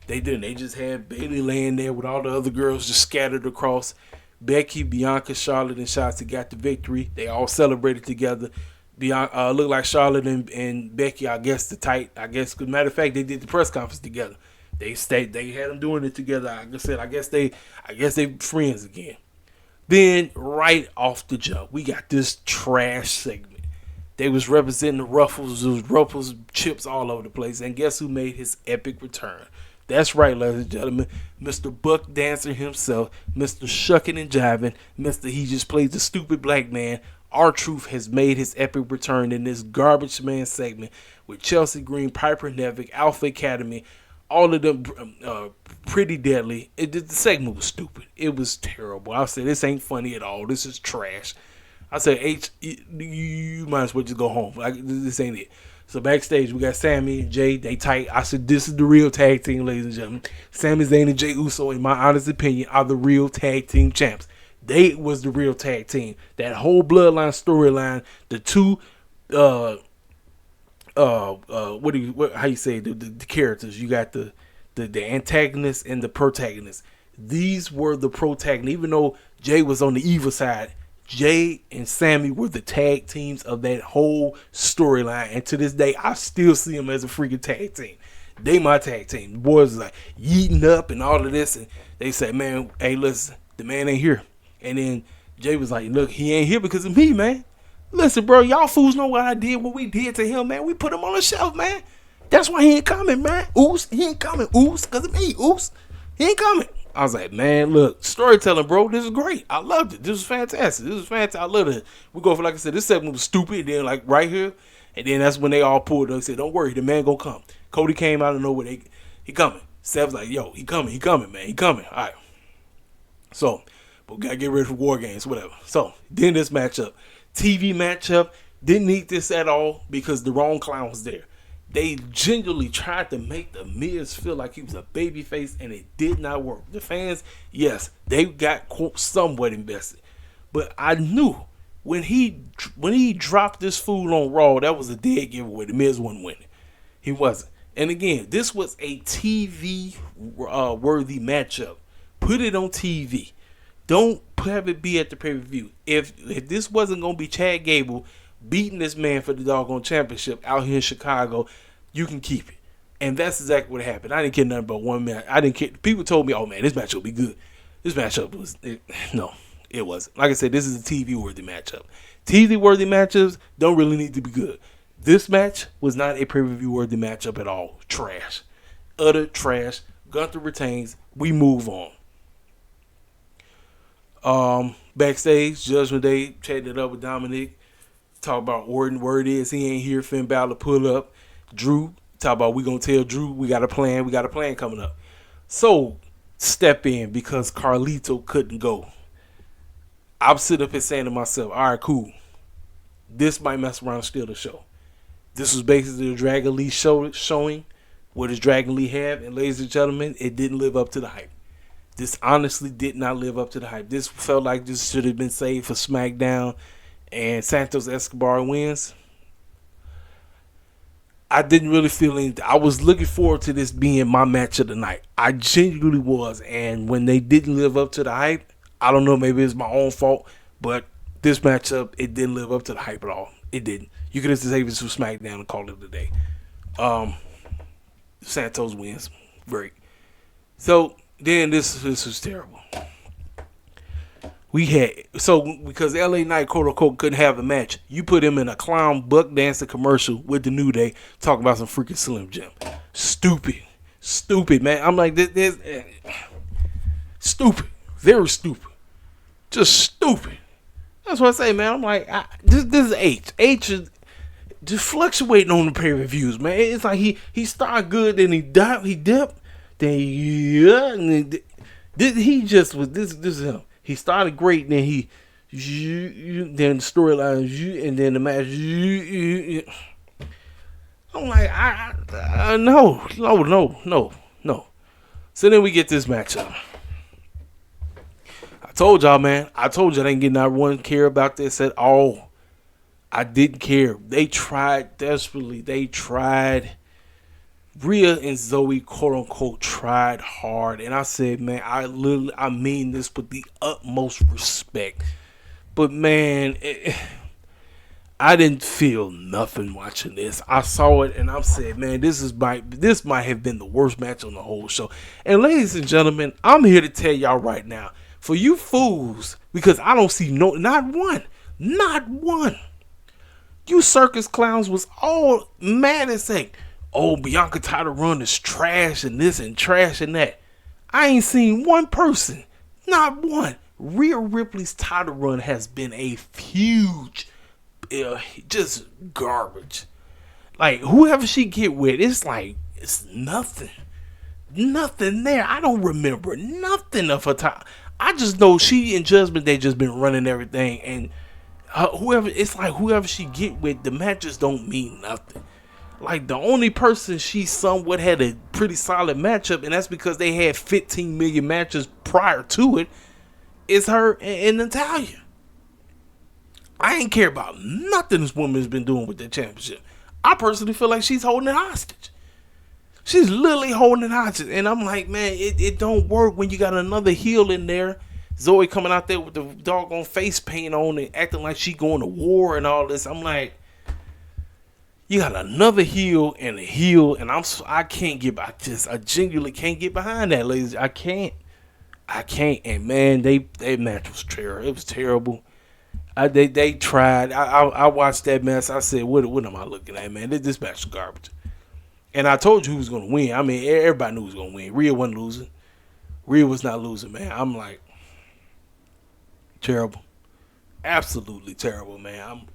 They didn't. They just had Bayley laying there with all the other girls just scattered across. Becky, Bianca, Charlotte, and Shotzi got the victory. They all celebrated together. Bianca looked like Charlotte and Becky, I guess, because matter of fact, they did the press conference together. They had them doing it together. Like I said, I guess they friends again. Then right off the jump, we got this trash segment. They was representing the Ruffles. There was Ruffles chips all over the place. And guess who made his epic return? That's right, ladies and gentlemen. Mr. Buck Dancer himself, Mr. Shucking and Jiving, Mr. He just plays the stupid black man. R-Truth has made his epic return in this garbage man segment with Chelsea Green, Piper Nevick, Alpha Academy, all of them pretty deadly. The segment was stupid. It was terrible. I said, this ain't funny at all. This is trash. I said, H, you might as well just go home. Like, this ain't it. So backstage, we got Sami and Jay. They tight. I said, this is the real tag team, ladies and gentlemen. Sami Zayn and Jey Uso, in my honest opinion, are the real tag team champs. They was the real tag team. That whole bloodline storyline, the two, how you say the characters? You got the the antagonist and the protagonist. These were the protagonists. Even though Jay was on the evil side, Jay and Sammy were the tag teams of that whole storyline. And to this day, I still see them as a freaking tag team. They my tag team. The boys was like yeeting up and all of this. And they said, man, hey, listen, the man ain't here. And then Jay was like, look, he ain't here because of me, man. Listen, bro, y'all fools know what I did, what we did to him, man. We put him on the shelf, man. That's why he ain't coming, man. Oos, he ain't coming. Oos, because of me. Oos, he ain't coming. I was like, man, look, storytelling, bro, this is great. I loved it. This was fantastic. This was fantastic. I loved it. We go for, like I said, this segment was stupid. And then, like, right here, and then that's when they all pulled up and said, don't worry, the man gonna come. Cody came out of nowhere. He coming. Seth's like, yo, he coming, man. He coming. All right. So, but we got to get ready for War Games, whatever. So, then this matchup. TV matchup. Didn't need this at all because the wrong clown was there. They genuinely tried to make the Miz feel like he was a babyface, and it did not work. The fans, yes, they got quote somewhat invested. But I knew when he dropped this fool on Raw, that was a dead giveaway. The Miz wasn't winning. He wasn't. And again, this was a TV worthy matchup. Put it on TV. Don't have it be at the pay-per-view. If this wasn't going to be Chad Gable beating this man for the doggone championship out here in Chicago, you can keep it. And that's exactly what happened. I didn't care nothing about 1 minute. I didn't care. People told me, oh man, this matchup will be good. This matchup was, no, it wasn't. Like I said, this is a TV-worthy matchup. TV-worthy matchups don't really need to be good. This match was not a pay-per-view worthy matchup at all. Trash. Utter trash. Gunther retains. We move on. Backstage, Judgment Day, chatted it up with Dominic. Talk about Orton, word is he ain't here. Finn Balor pull up. Drew, talk about we gonna tell Drew we got a plan. We got a plan coming up. So, step in because Carlito couldn't go. I'm sitting up here saying to myself, all right, cool. This might mess around and steal the show. This was basically the Dragon Lee showing what does Dragon Lee have. And ladies and gentlemen, it didn't live up to the hype. This honestly did not live up to the hype. This felt like this should have been saved for SmackDown. And Santos Escobar wins. I didn't really feel anything. I was looking forward to this being my match of the night. I genuinely was. And when they didn't live up to the hype, I don't know, maybe it's my own fault. But this matchup, it didn't live up to the hype at all. It didn't. You could have saved this for SmackDown and called it a day. Santos wins. Great. So then this was terrible. Because LA Knight, quote unquote, couldn't have a match, you put him in a clown buck dancing commercial with the New Day talking about some freaking Slim Jim. Stupid, man. I'm like, this stupid. Very stupid. Just stupid. That's what I say, man. I'm like, this is H. H is just fluctuating on the pay-per-views, man. It's like he started good, then he dipped, then he just was, this is him. He started great, then then the storyline, and then the match. I'm like, no. So then we get this matchup. I told y'all, man. I didn't get not one care about this at all. I didn't care. They tried desperately. They tried. Rhea and Zoe, quote unquote, tried hard. And I said, man, I mean this with the utmost respect. But man, I didn't feel nothing watching this. I saw it and I said, man, this might have been the worst match on the whole show. And ladies and gentlemen, I'm here to tell y'all right now, for you fools, because I don't see not one. You circus clowns was all mad and saying, oh, Bianca title run is trash and this and trash and that. I ain't seen one person, not one. Rhea Ripley's title run has been a huge, just garbage. Like, whoever she get with, it's like, it's nothing. Nothing there. I don't remember nothing of her time. I just know she and Judgment Day just been running everything. And whoever she get with, the matches don't mean nothing. Like, the only person she somewhat had a pretty solid matchup, and that's because they had 15 million matches prior to it, is her and Natalya. I ain't care about nothing this woman's been doing with the championship. I personally feel like she's holding it hostage. She's literally holding hostage. And I'm like, man, it don't work when you got another heel in there. Zoe coming out there with the doggone face paint on and acting like she going to war and all this. I'm like, you got another heel and a heel, and I can't get. I genuinely can't get behind that, ladies. I can't. And man, they match was terrible. It was terrible. They tried. I watched that mess. I said, what am I looking at, man? This match is garbage. And I told you who was going to win. I mean, everybody knew who was going to win. Rhea wasn't losing. Rhea was not losing, man. I'm like, terrible. Absolutely terrible, man.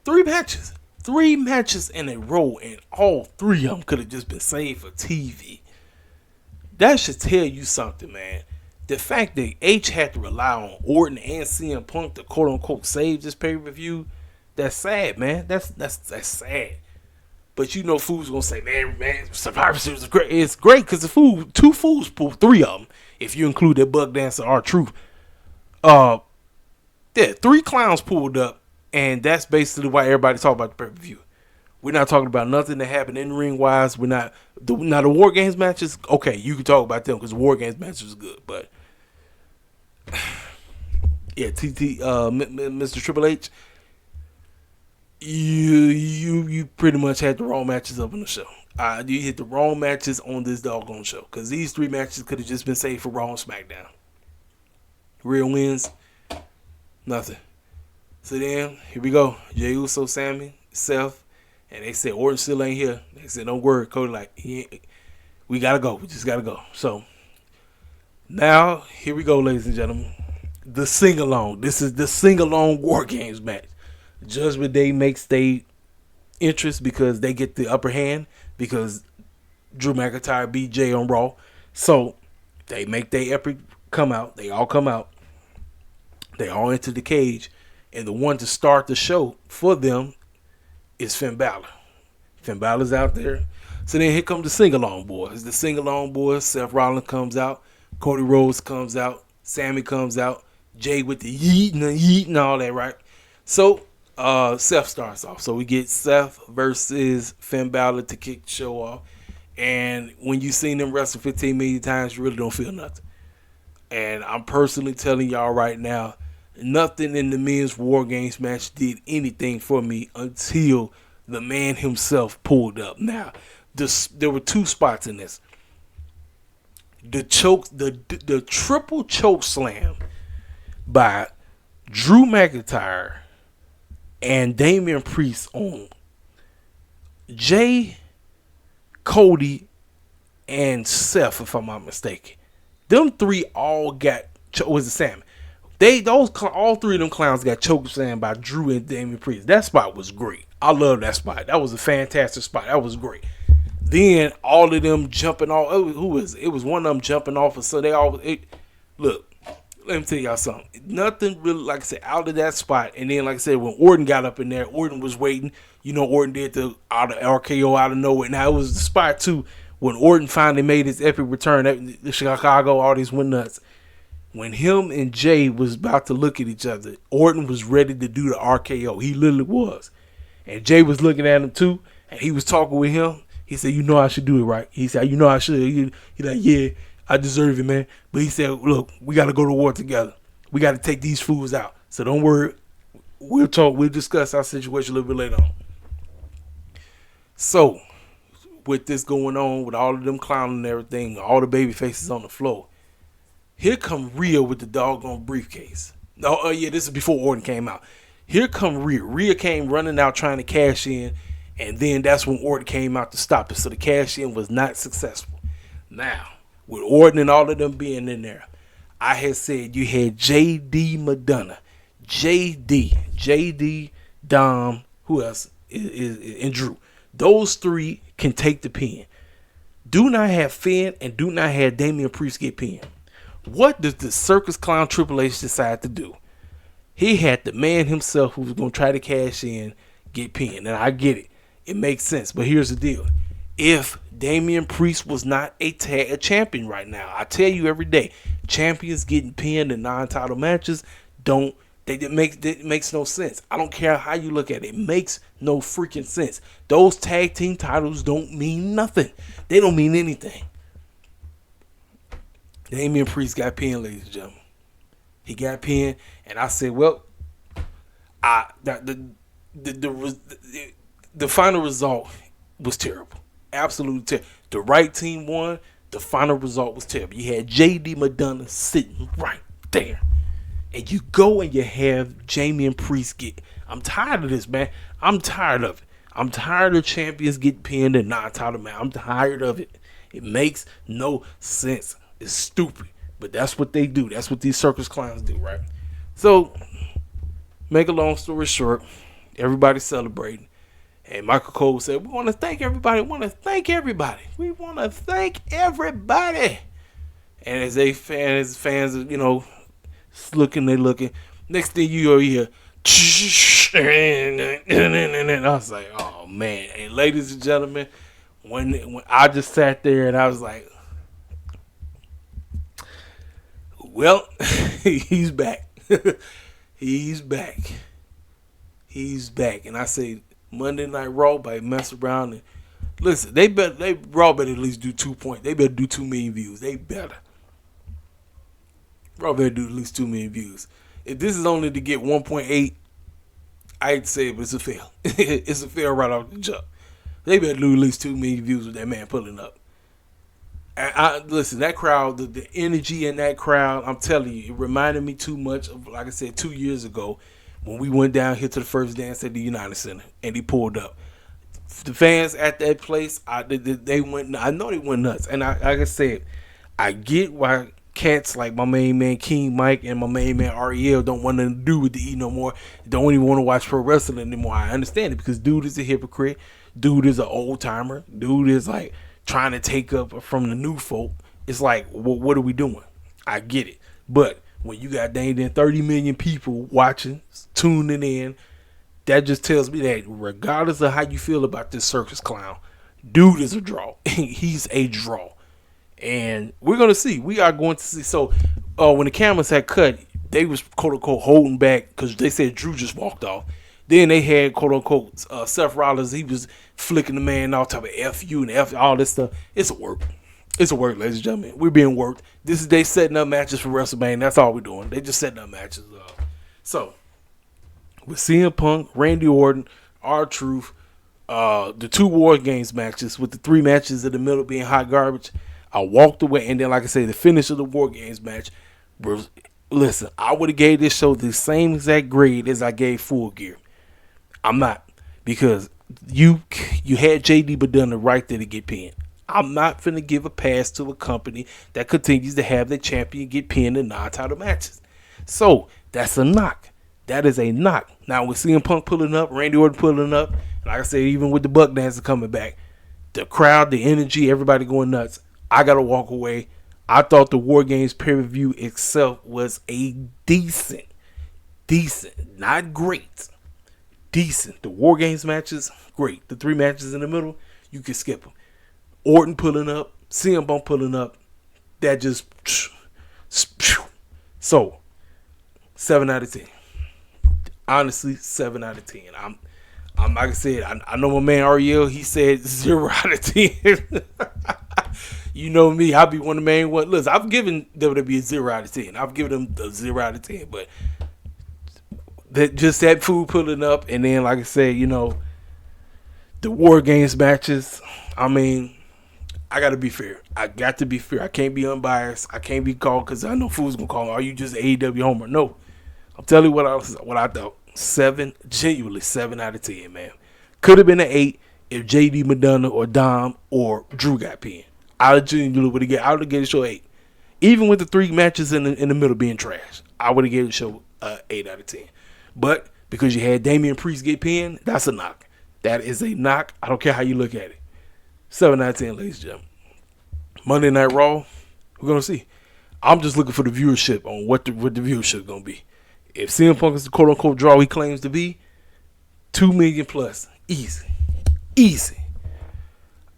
Three matches in a row, and all three of them could have just been saved for TV. That should tell you something, man. The fact that H had to rely on Orton and CM Punk to quote unquote save this pay-per-view, that's sad, man. That's sad. But you know, fools gonna say, man, Survivor Series is great. It's great because two fools pulled three of them. If you include that Bug Dancer, R-Truth. Yeah, three clowns pulled up, and that's basically why everybody talk about the pay-per-view. We're not talking about nothing that happened in ring wise. We're not. Now the War Games matches, okay, you can talk about them because the War Games matches is good, but yeah, Mr. Triple H, you pretty much had the wrong matches up on the show. You hit the wrong matches on this doggone show because these three matches could have just been saved for Raw and SmackDown. Real wins, nothing. So then here we go. Jey Uso, Sammy, Seth. And they said, Orton still ain't here. They said, don't worry. Cody like, we got to go. We just got to go. So, now, here we go, ladies and gentlemen. The sing-along. This is the sing-along War Games match. Judgment Day makes their interest because they get the upper hand because Drew McIntyre beat Jay on Raw. So, they make their epic come out. They all come out. They all enter the cage. And the one to start the show for them is Finn Balor. Finn Balor's out there. So then here comes the sing-along boys. The sing-along boys. Seth Rollins comes out. Cody Rhodes comes out. Sammy comes out. Jay with the yeet and all that, right? So Seth starts off. So we get Seth versus Finn Balor to kick the show off. And when you've seen them wrestle 15 million times, you really don't feel nothing. And I'm personally telling y'all right now, nothing in the men's War Games match did anything for me until the man himself pulled up. Now, there were two spots in this. The triple choke slam by Drew McIntyre and Damian Priest on Jay, Cody, and Seth, if I'm not mistaken. Them three all got, was it Sammy? All three of them clowns got choked slammed by Drew and Damian Priest. That spot was great. I love that spot. That was a fantastic spot. That was great. Then all of them jumping off. Who was it? It was one of them jumping off. So they all look. Let me tell y'all something. Nothing really, like I said, out of that spot. And then, like I said, when Orton got up in there, Orton was waiting. You know, Orton did the RKO out of nowhere. Now it was the spot too when Orton finally made his epic return. The Chicago, all these went nuts. When him and Jay was about to look at each other, Orton was ready to do the RKO. He literally was. And Jay was looking at him too, and he was talking with him. He said, you know I should do it, right? He said, you know I should. He like, yeah, I deserve it, man. But he said, look, we got to go to war together. We got to take these fools out. So don't worry. We'll talk. We'll discuss our situation a little bit later on. So, with this going on, with all of them clowning and everything, all the baby faces on the floor, here come Rhea with the doggone briefcase. Oh, yeah, this is before Orton came out. Here come Rhea. Rhea came running out trying to cash in, and then that's when Orton came out to stop it. So the cash in was not successful. Now, with Orton and all of them being in there, I had said you had J.D. Madonna, J.D., Dom, who else? And Drew. Those three can take the pin. Do not have Finn and do not have Damian Priest get pinned. What does the circus clown Triple H decide to do? He had the man himself who was going to try to cash in get pinned. And I get it. It makes sense. But here's the deal. If Damian Priest was not a champion right now, I tell you every day, champions getting pinned in non-title matches, It makes no sense. I don't care how you look at it. It makes no freaking sense. Those tag team titles don't mean nothing. They don't mean anything. Damian Priest got pinned, ladies and gentlemen. He got pinned, and I said, well, the final result was terrible. Absolutely terrible. The right team won. The final result was terrible. You had JD Madonna sitting right there. And you go and you have Damian Priest get... I'm tired of this, man. I'm tired of it. I'm tired of champions getting pinned and not title, man. I'm tired of it. It makes no sense. It's stupid. But that's what they do. That's what these circus clowns do, right? So, make a long story short, everybody's celebrating. And Michael Cole said, we want to thank everybody. We want to thank everybody. We want to thank everybody. And as fans, you know, looking. Next thing you hear, and I was like, oh man. And ladies and gentlemen, when I just sat there and I was like, well, he's back. He's back. And I say Monday Night Raw by mess around and listen, Raw better at least do 2 points. They better do 2 million views. They better. Raw better do at least 2 million views. If this is only to get 1.8, I'd say it's a fail. It's a fail right off the jump. They better do at least 2 million views with that man pulling up. Listen, that crowd, the energy in that crowd, I'm telling you, it reminded me too much of, like I said, 2 years ago when we went down here to the first dance at the United Center and he pulled up. The fans at that place, they went. I know they went nuts, and like I said, I get why cats like my main man King Mike and my main man Ariel don't want nothing to do with the E no more. Don't even want to watch pro wrestling anymore. I understand it because dude is a hypocrite. Dude is an old timer. Dude is like trying to take up from the new folk. It's like, what are we doing? I get it, but when you got dang near 30 million people watching, tuning in, that just tells me that regardless of how you feel about this circus clown, dude is a draw. He's a draw. And we're going to see. We are going to see. So when the cameras had cut, they was quote unquote holding back because they said Drew just walked off. Then they had quote unquote Seth Rollins. He was flicking the man off, type of F you and F all this stuff. It's a work. It's a work, ladies and gentlemen. We're being worked. This is they setting up matches for WrestleMania. That's all we're doing. They just setting up matches. So with CM Punk, Randy Orton, R-Truth, the 2 War Games matches with the 3 matches in the middle being hot garbage, I walked away. And then, like I say, the finish of the War Games match was, listen, I would have gave this show the same exact grade as I gave Full Gear. I'm not, because you had JD Madonna right there to get pinned. I'm not finna give a pass to a company that continues to have their champion get pinned in non-title matches. So that's a knock. That is a knock. Now with CM Punk pulling up, Randy Orton pulling up, like I said, even with the Buck Dancer coming back, the crowd, the energy, everybody going nuts, I gotta walk away. I thought the War Games pay-per-view itself was a decent, not great, decent. The War Games matches, great. The 3 matches in the middle, you can skip them. Orton pulling up, CM Punk pulling up, that just, so 7 out of 10. Honestly, 7 out of 10. I'm like I said, I know my man Ariel, he said 0 out of 10. You know me, I'll be one of the main ones. Listen, I've given WWE a 0 out of 10. I've given them a 0 out of 10, but that food pulling up, and then like I said, you know, the War Games matches, I mean, I got to be fair. I got to be fair. I can't be unbiased. I can't be called, because I know food's going to call me, are you just AEW homer? No. I'm telling you what I thought. Genuinely 7 out of 10, man. Could have been an 8 if JD Madonna or Dom or Drew got pinned. I genuinely would have given the show 8. Even with the 3 matches in the middle being trash, I would have given the show 8 out of 10. But because you had Damian Priest get pinned, that's a knock. That is a knock. I don't care how you look at it. 7 out of 10, ladies and gentlemen. Monday Night Raw, we're going to see. I'm just looking for the viewership on what the viewership going to be. If CM Punk is the quote-unquote draw he claims to be, 2 million plus. Easy.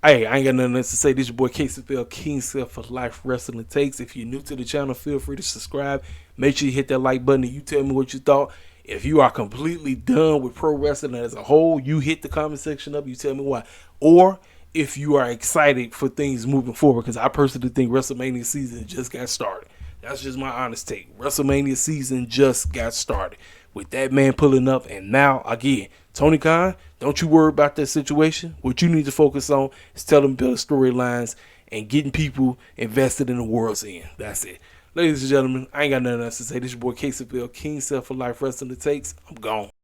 Hey, I ain't got nothing else to say. This is your boy KCFL, King Self for Life Wrestling Takes. If you're new to the channel, feel free to subscribe. Make sure you hit that like button and you tell me what you thought. If you are completely done with pro wrestling as a whole, you hit the comment section up. You tell me why. Or if you are excited for things moving forward, because I personally think WrestleMania season just got started. That's just my honest take. WrestleMania season just got started with that man pulling up. And now, again, Tony Khan, don't you worry about that situation. What you need to focus on is telling build storylines and getting people invested in the world's end. That's it. Ladies and gentlemen, I ain't got nothing else to say. This is your boy KCPL, King Self for Life Wrestling It Takes. I'm gone.